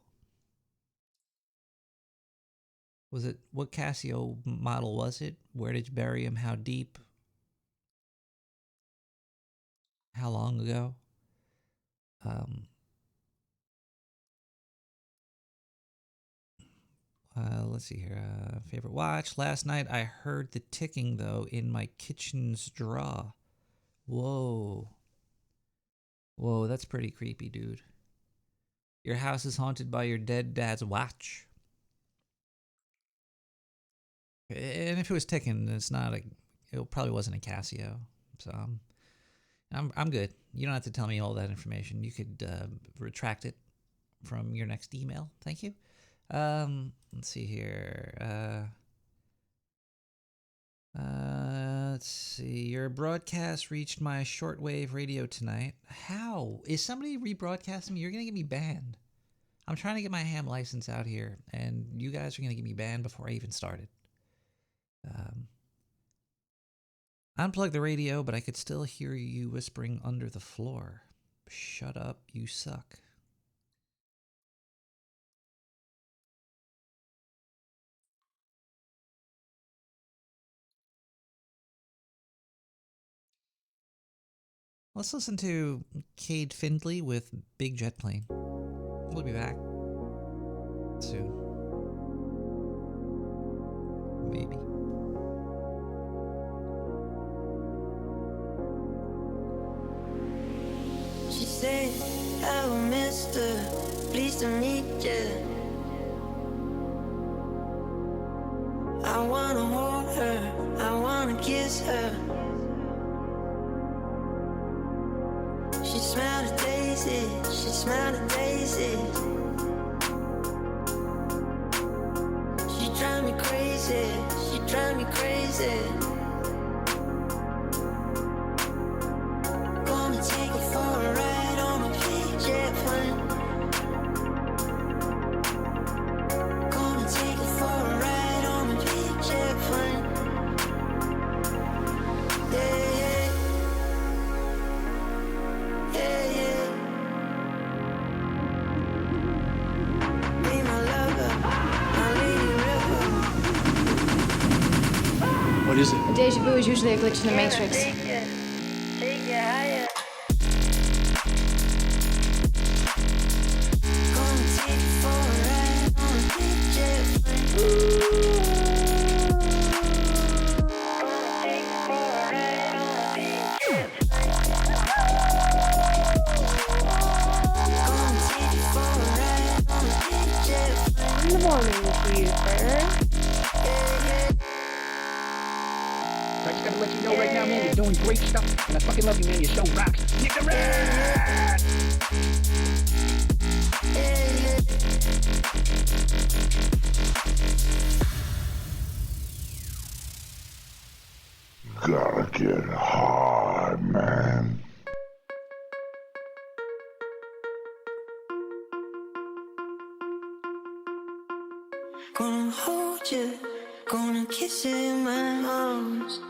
What Casio model was it? Where did you bury him? How deep? How long ago? Let's see here. Favorite watch. Last night I heard the ticking, though, in my kitchen's drawer. Whoa. Whoa, that's pretty creepy, dude. Your house is haunted by your dead dad's watch. And if it was ticking, it probably wasn't a Casio. So I'm good. You don't have to tell me all that information. You could retract it from your next email. Thank you. Let's see here. Let's see. Your broadcast reached my shortwave radio tonight. How? Is somebody rebroadcasting me? You're going to get me banned. I'm trying to get my ham license out here, and you guys are going to get me banned before I even started. Unplug the radio, but I could still hear you whispering under the floor. Shut up, you suck. Let's listen to Cade Findlay with Big Jet Plane. We'll be back soon. Maybe. She said, hello, mister, pleased to meet you. I wanna hold her, I wanna kiss her. She smelled a daisy, she smelled a daisy. She drive me crazy, she drive me crazy. Gonna take you for a ride on a big jet plane. Gonna take you for a ride on a big jet plane. Yeah, yeah, yeah. Be my lover, my lady river. What is it? Deja vu is usually a glitch in the Matrix. Take you higher. Gonna take you for a ride on a big jet plane. Gonna take you for a ride on a big jet plane. Gonna take you for a ride on a big jet plane. In the morning with you, sir. I just gotta let you know right now, man, you're doing great stuff. And I fucking love you, man. Your show rocks. Nicorette! Gotta get hard, man. Gonna hold you, gonna kiss you in my arms.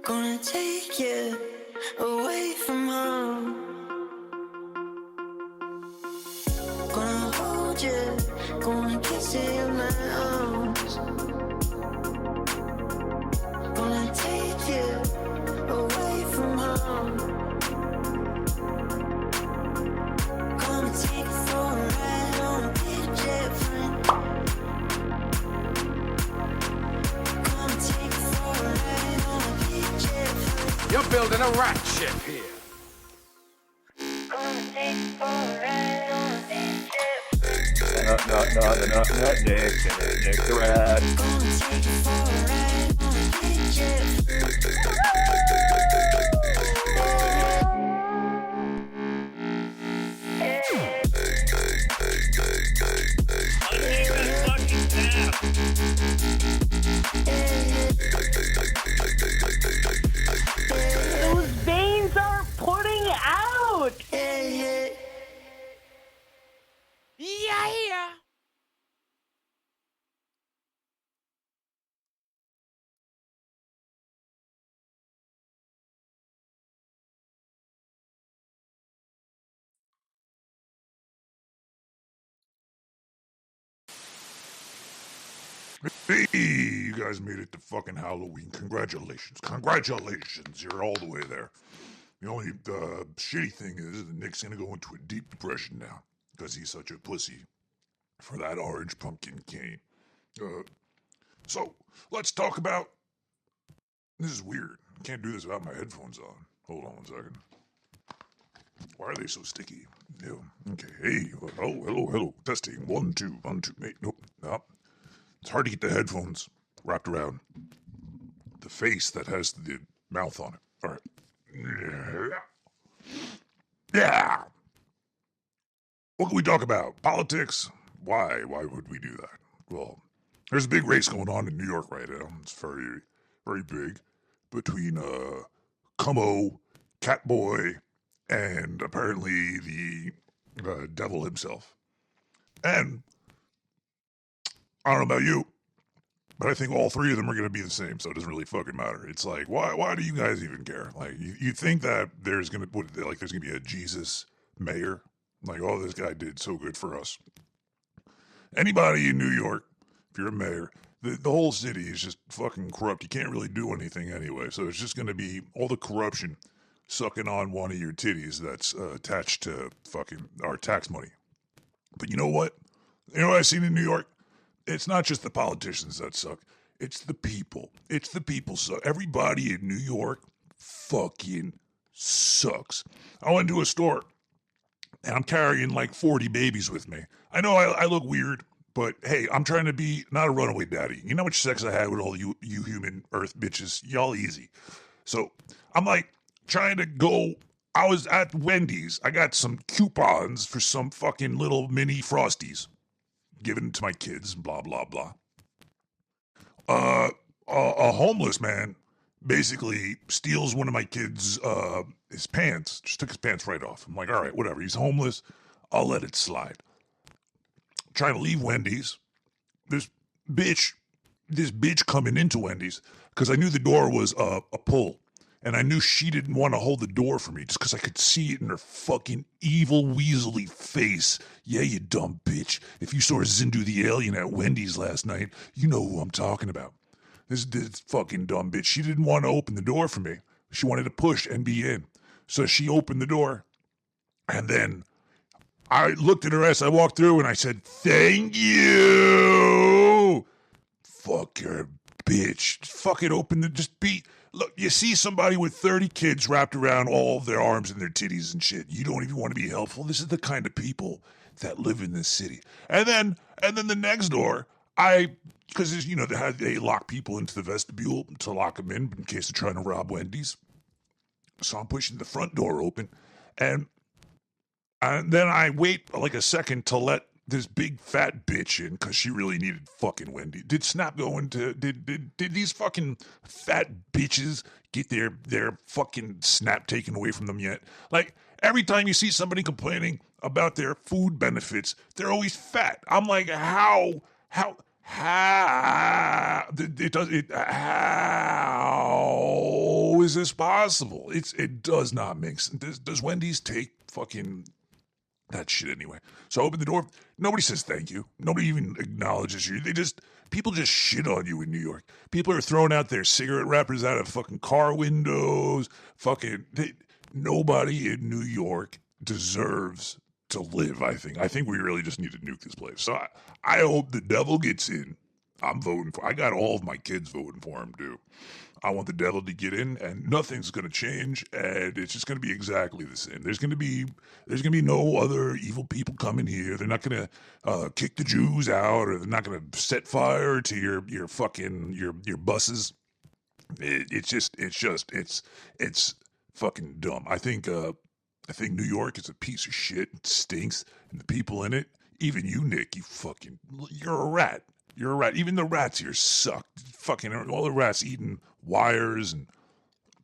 Gonna take you away from home. Gonna hold you, gonna kiss you in my arms. Gonna take you away from home. Gonna take you for a ride on a big jet plane. Gonna take you for a ride on a big jet plane. You're building a rat ship here. Gonna take you for a ride on a big jet plane. Nick the rat. Gonna take you for a ride on a big jet plane. Those veins are putting out! Yeah. Hey, you guys made it to fucking Halloween. Congratulations. Congratulations. You're all the way there. The only shitty thing is that Nick's gonna go into a deep depression now because he's such a pussy for that orange pumpkin cane. So, let's talk about... This is weird. I can't do this without my headphones on. Hold on one second. Why are they so sticky? No. Okay. Hey. Hello. Testing. 1, 2, 1, 2. Hey, nope. It's hard to get the headphones wrapped around the face that has the mouth on it. All right. Yeah. What can we talk about? Politics? Why? Why would we do that? Well, there's a big race going on in New York right now. It's very, very big between Como, Catboy, and apparently the devil himself. And I don't know about you, but I think all three of them are going to be the same, so it doesn't really fucking matter. It's like, why do you guys even care? Like, you think that there's going to be a Jesus mayor? Like, oh, this guy did so good for us. Anybody in New York, if you're a mayor, the whole city is just fucking corrupt. You can't really do anything anyway, so it's just going to be all the corruption sucking on one of your titties that's attached to fucking our tax money. But you know what? You know what I've seen in New York? It's not just the politicians that suck. It's the people. It's the people suck. Everybody in New York fucking sucks. I went to a store, and I'm carrying like 40 babies with me. I know I look weird, but hey, I'm trying to be not a runaway daddy. You know how much sex I had with all you human earth bitches? Y'all easy. So I'm like trying to go. I was at Wendy's. I got some coupons for some fucking little mini Frosties. Given to my kids, blah, blah, blah. A homeless man basically steals one of my kids' his pants. Just took his pants right off. I'm like, all right, whatever. He's homeless. I'll let it slide. Trying to leave Wendy's. This bitch coming into Wendy's because I knew the door was a pull. And I knew she didn't want to hold the door for me just because I could see it in her fucking evil, weaselly face. Yeah, you dumb bitch. If you saw Zindu the alien at Wendy's last night, you know who I'm talking about. This fucking dumb bitch. She didn't want to open the door for me. She wanted to push and be in. So she opened the door. And then I looked at her as I walked through and I said, thank you. Fuck her, bitch. Fucking open the... Just be... Look, you see somebody with 30 kids wrapped around all of their arms and their titties and shit. You don't even want to be helpful. This is the kind of people that live in this city. And then the next door, because you know they lock people into the vestibule to lock them in case they're trying to rob Wendy's. So I'm pushing the front door open, and then I wait like a second to let this big fat bitch in because she really needed fucking Wendy. Did Snap go into... Did these fucking fat bitches get their fucking Snap taken away from them yet? Like, every time you see somebody complaining about their food benefits, they're always fat. I'm like, how is this possible? It does not make sense. Does Wendy's take fucking... that shit anyway. So I open the door. Nobody says thank you. Nobody even acknowledges you. People just shit on you in New York. People are throwing out their cigarette wrappers out of fucking car windows. Nobody in New York deserves to live, I think. I think we really just need to nuke this place. So I hope the devil gets in. I'm voting for... I got all of my kids voting for him, too. I want the devil to get in, and nothing's going to change, and it's just going to be exactly the same. There's going to be no other evil people coming here. They're not going to kick the Jews out, or they're not going to set fire to your buses. It's fucking dumb. I think New York is a piece of shit. It stinks, and the people in it, even you, Nick, you're a rat. You're a rat. Even the rats here suck. Fucking all the rats eating wires and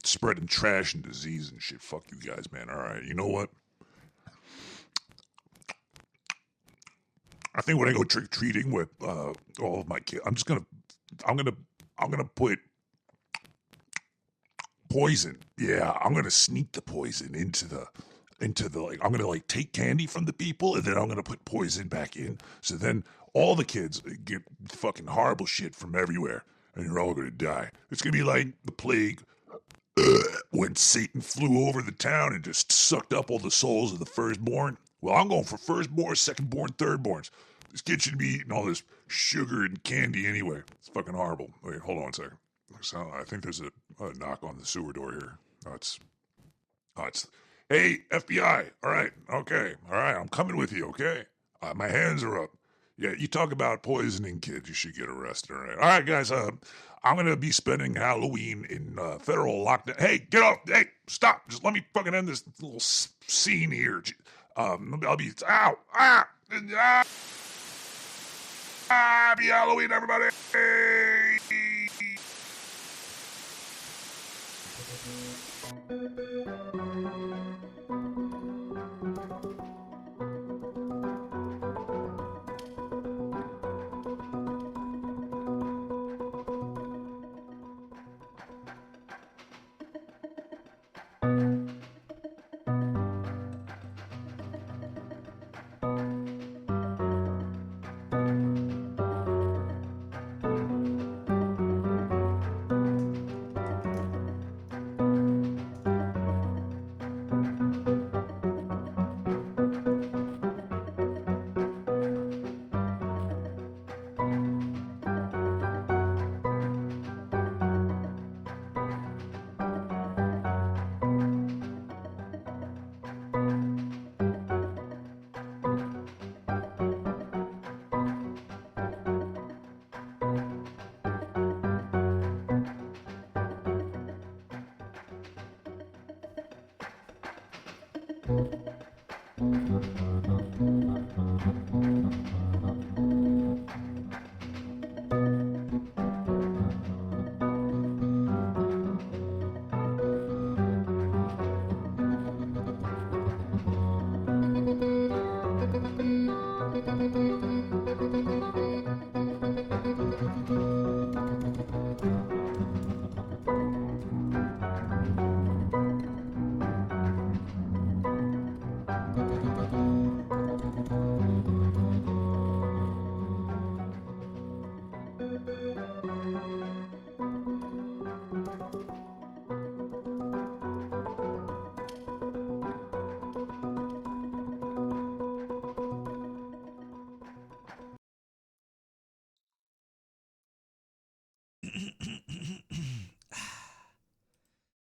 spreading trash and disease and shit. Fuck you guys, man. All right, you know what? I think when I go trick treating with all of my kids, I'm gonna put poison. Yeah, I'm gonna sneak the poison into the like. I'm gonna like take candy from the people, and then I'm gonna put poison back in. So then all the kids get fucking horrible shit from everywhere, and you're all gonna die. It's gonna be like the plague when Satan flew over the town and just sucked up all the souls of the firstborn. Well, I'm going for firstborn, secondborn, thirdborns. This kid should be eating all this sugar and candy anyway. It's fucking horrible. Wait, hold on a second. So I think there's a knock on the sewer door here. It's hey, FBI. All right, okay. All right, I'm coming with you, okay? My hands are up. Yeah, you talk about poisoning kids, you should get arrested, all right? All right, guys, I'm going to be spending Halloween in federal lockdown. Hey, get off. Hey, stop. Just let me fucking end this little scene here. I'll be, ow, happy Halloween, everybody.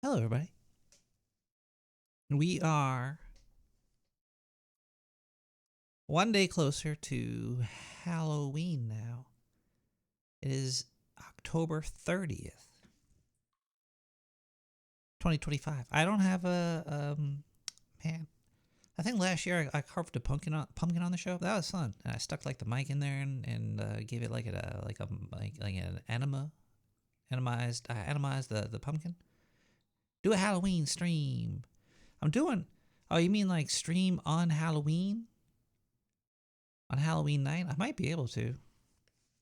Hello, everybody. We are one day closer to Halloween now. It is October 30th, 2025. I don't have a man. I think last year I carved a pumpkin on the show. That was fun, and I stuck like the mic in there and gave it like an animized the pumpkin. Do a Halloween stream. I'm doing. Oh, you mean like stream on Halloween? On Halloween night? I might be able to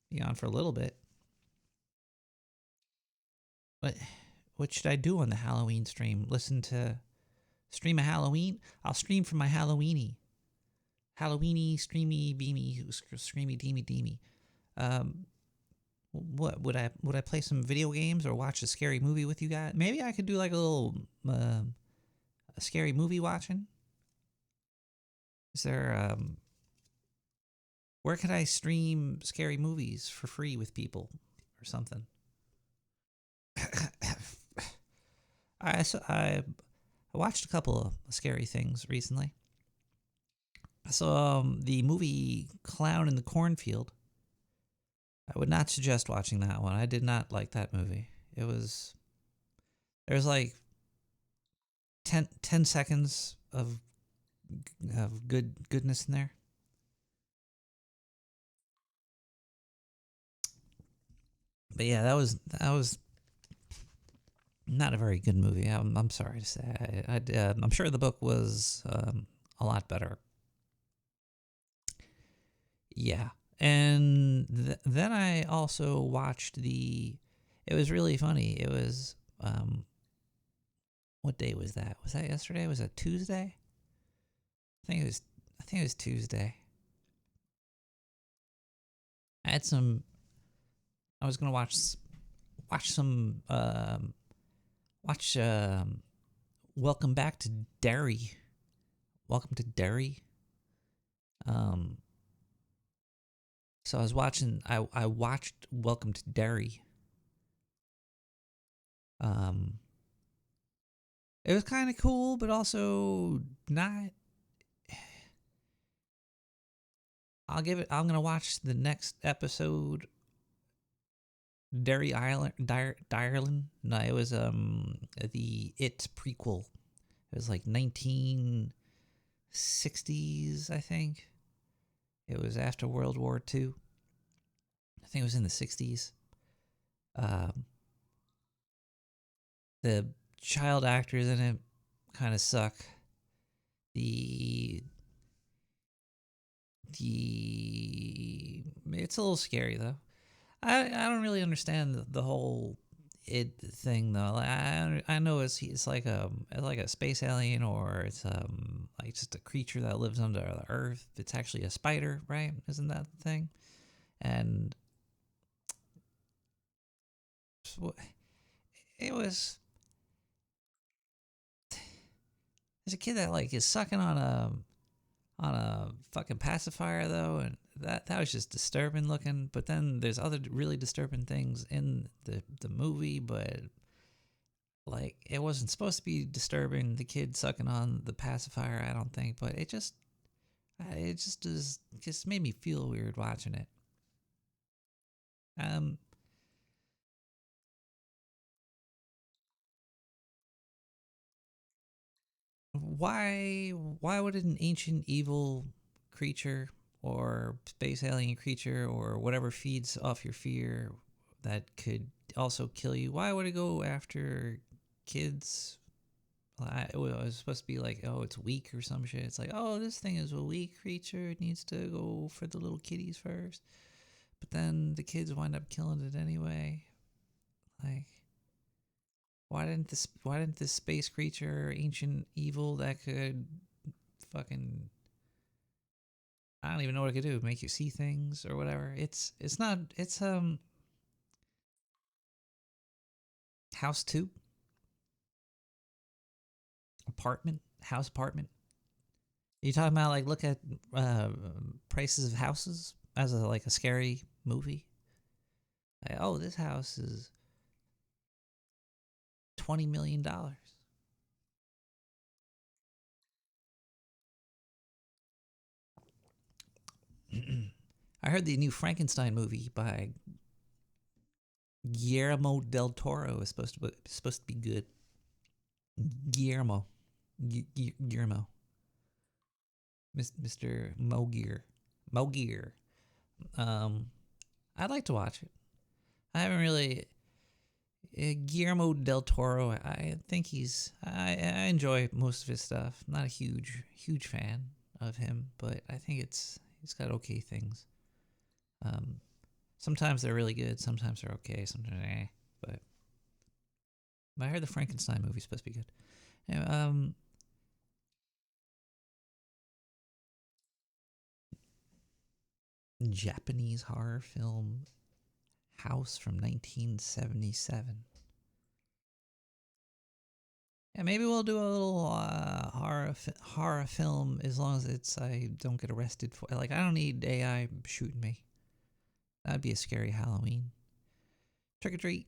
be on for a little bit. But what should I do on the Halloween stream? Stream a Halloween? I'll stream for my Halloweeny, streamy, beamy, screamy, deemy. What would I play some video games or watch a scary movie with you guys? Maybe I could do like a little a scary movie watching. Is there where could I stream scary movies for free with people or something? I watched a couple of scary things recently. I saw the movie Clown in the Cornfield. I would not suggest watching that one. I did not like that movie. It was There's like 10 seconds of goodness in there. But yeah, that was not a very good movie. I'm sorry to say. I'm sure the book was a lot better. Yeah, and then I also watched the. It was really funny. It was what day was that? Was that yesterday? Was that Tuesday? I think it was Tuesday. I had some. I was gonna watch some. Watch. Welcome back to Derry. Welcome to Derry. So I was watching. I watched Welcome to Derry. It was kind of cool, but also not. I'm gonna watch the next episode. Derry Island, Ireland. No, it was the It prequel. It was like 1960s, I think. It was after World War II. I think it was in the 60s. The child actors in it kind of suck. It's a little scary though. I don't really understand the whole it thing though. I know it's like a space alien, or it's like just a creature that lives under the earth. It's actually a spider, right? Isn't that the thing? And it was. There's a kid that like is sucking on a fucking pacifier though, and that was just disturbing looking. But then there's other really disturbing things in the movie, but like it wasn't supposed to be disturbing. The kid sucking on the pacifier, I don't think, but it just made me feel weird watching it. Why would an ancient evil creature or space alien creature or whatever feeds off your fear that could also kill you, why would it go after kids? It was supposed to be like, oh, it's weak or some shit. It's like, oh, this thing is a weak creature. It needs to go for the little kitties first. But then the kids wind up killing it anyway. Like, why didn't this space creature, ancient evil that could fucking, I don't even know what it could do, make you see things or whatever. It's House 2 house apartment. You talking about like look at prices of houses as a scary movie? Like, oh, this house is $20 million. I heard the new Frankenstein movie by Guillermo del Toro is supposed to be good. Guillermo, Mr. Mogier. I'd like to watch it. I haven't really. Guillermo del Toro. I think I enjoy most of his stuff. I'm not a huge fan of him, but I think he's got okay things. Sometimes they're really good. Sometimes they're okay. Sometimes but I heard the Frankenstein movie's supposed to be good. Anyway, Japanese horror film House from 1977. Yeah, maybe we'll do a little horror film as long as I don't get arrested for. Like, I don't need AI shooting me. That'd be a scary Halloween. Trick or treat.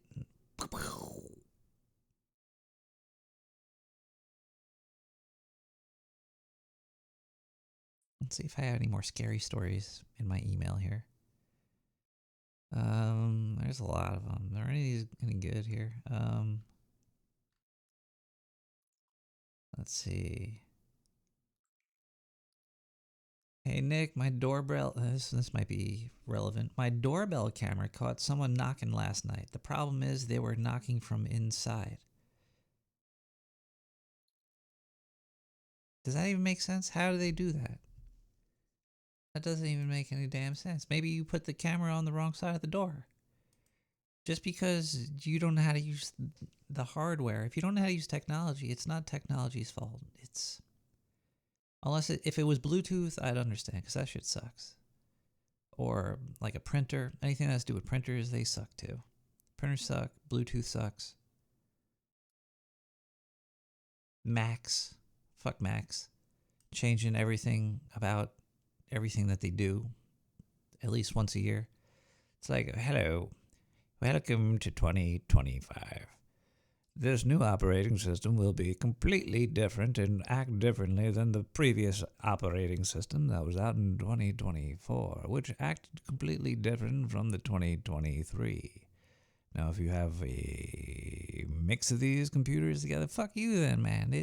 Let's see if I have any more scary stories in my email here. There's a lot of them. Are any of these any good here? Let's see. Hey Nick, my doorbell. This might be relevant. My doorbell camera caught someone knocking last night. The problem is they were knocking from inside. Does that even make sense? How do they do that? That doesn't even make any damn sense. Maybe you put the camera on the wrong side of the door. Just because you don't know how to use the hardware. If you don't know how to use technology, it's not technology's fault. It's... Unless if it was Bluetooth, I'd understand, because that shit sucks. Or like a printer. Anything that has to do with printers, they suck too. Printers suck. Bluetooth sucks. Macs. Fuck Macs. Changing everything about everything that they do at least once a year. It's like, hello, welcome to 2025. This new operating system will be completely different and act differently than the previous operating system that was out in 2024, which acted completely different from the 2023. Now, if you have a mix of these computers together, fuck you then, man.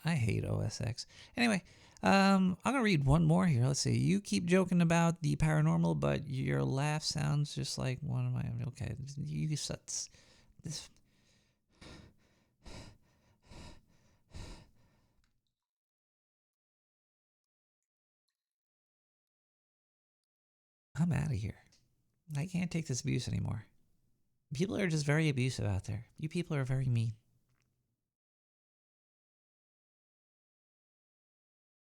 I hate OS X. Anyway, I'm going to read one more here. Let's see. You keep joking about the paranormal, but your laugh sounds just like one of my... Okay, you suts. This... I'm out of here. I can't take this abuse anymore. People are just very abusive out there. You people are very mean.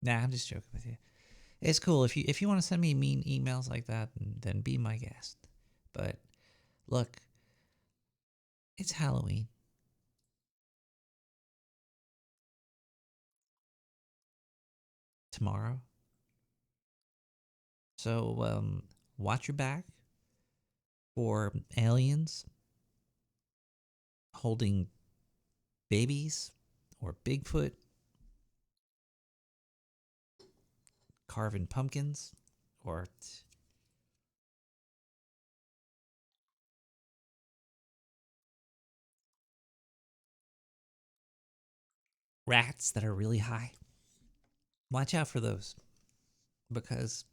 Nah, I'm just joking with you. It's cool. If you want to send me mean emails like that, then be my guest. But look, it's Halloween. Tomorrow. So watch your back for aliens holding babies or Bigfoot, carving pumpkins, or rats that are really high. Watch out for those, because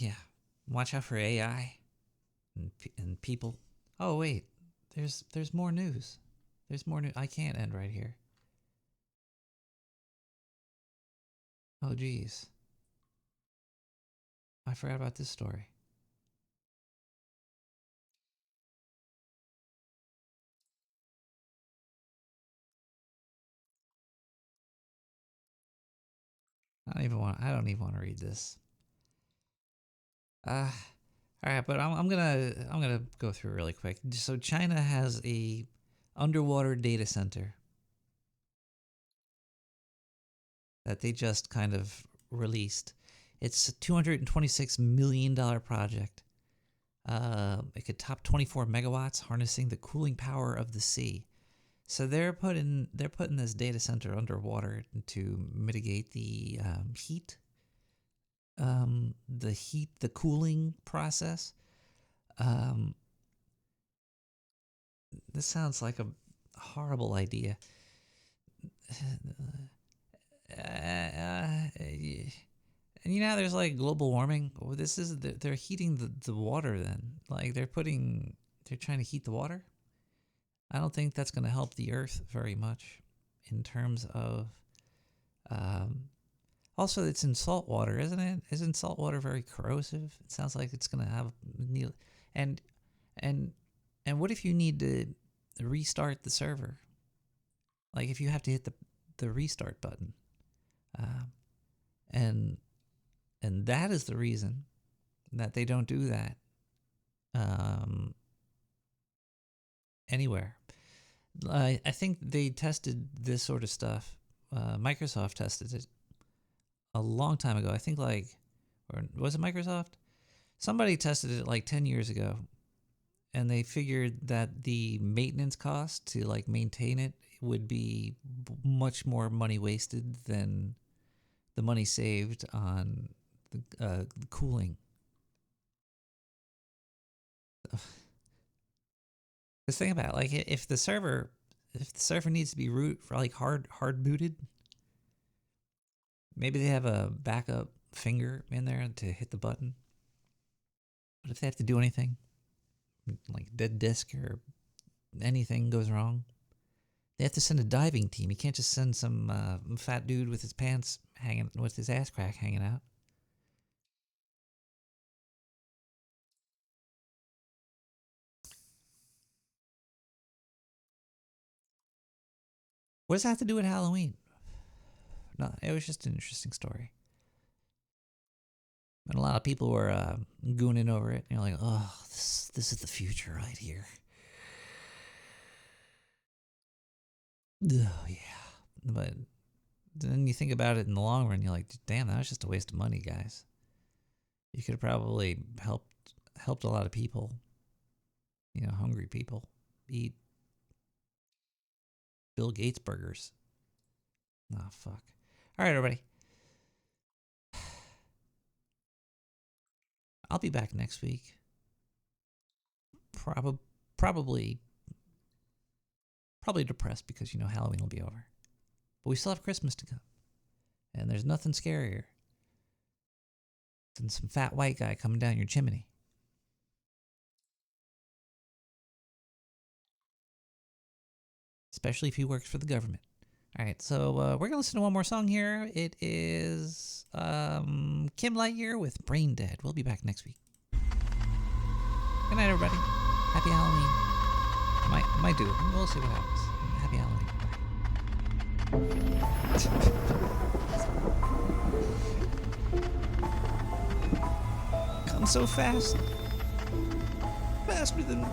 yeah, watch out for AI and people. Oh wait, there's more news. There's more news. I can't end right here. Oh geez, I forgot about this story. I don't even want to read this. All right, but I'm gonna go through it really quick. So China has a underwater data center that they just kind of released. It's a $226 million project. It could top 24 megawatts, harnessing the cooling power of the sea. So they're putting this data center underwater to mitigate the heat. The cooling process. This sounds like a horrible idea. And you know, there's like global warming. They're heating the water. Then, like they're trying to heat the water. I don't think that's going to help the Earth very much, in terms of. Also, it's in salt water, isn't it? Isn't salt water very corrosive? It sounds like it's going to have and what if you need to restart the server? Like if you have to hit the restart button, and that is the reason that they don't do that anywhere. I think they tested this sort of stuff. Microsoft tested it a long time ago. I think or was it Microsoft? Somebody tested it like 10 years ago, and they figured that the maintenance cost to like maintain it would be much more money wasted than the money saved on the cooling. Just think about it, like if the server needs to be hard booted, maybe they have a backup finger in there to hit the button. But if they have to do anything, like dead disk or anything goes wrong, they have to send a diving team. You can't just send some fat dude with his pants hanging, with his ass crack hanging out. What does that have to do with Halloween? No, it was just an interesting story. And a lot of people were gooning over it. You're like, oh, this is the future right here. Oh, yeah. But then you think about it in the long run, you're like, damn, that was just a waste of money, guys. You could have probably helped a lot of people, hungry people, eat Bill Gates burgers. Oh, fuck. All right, everybody. I'll be back next week. Probably depressed because, Halloween will be over. But we still have Christmas to come. And there's nothing scarier than some fat white guy coming down your chimney. Especially if he works for the government. All right, so we're going to listen to one more song here. It is Kim Lightyear with Brain Dead. We'll be back next week. Good night, everybody. Happy Halloween. Might do it. We'll see what happens. Happy Halloween. Come so fast. Faster than...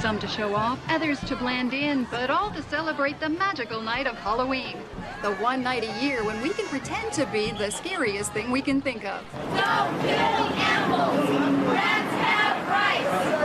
Some to show off, others to blend in, but all to celebrate the magical night of Halloween. The one night a year when we can pretend to be the scariest thing we can think of. Don't kill animals! Rats have rights!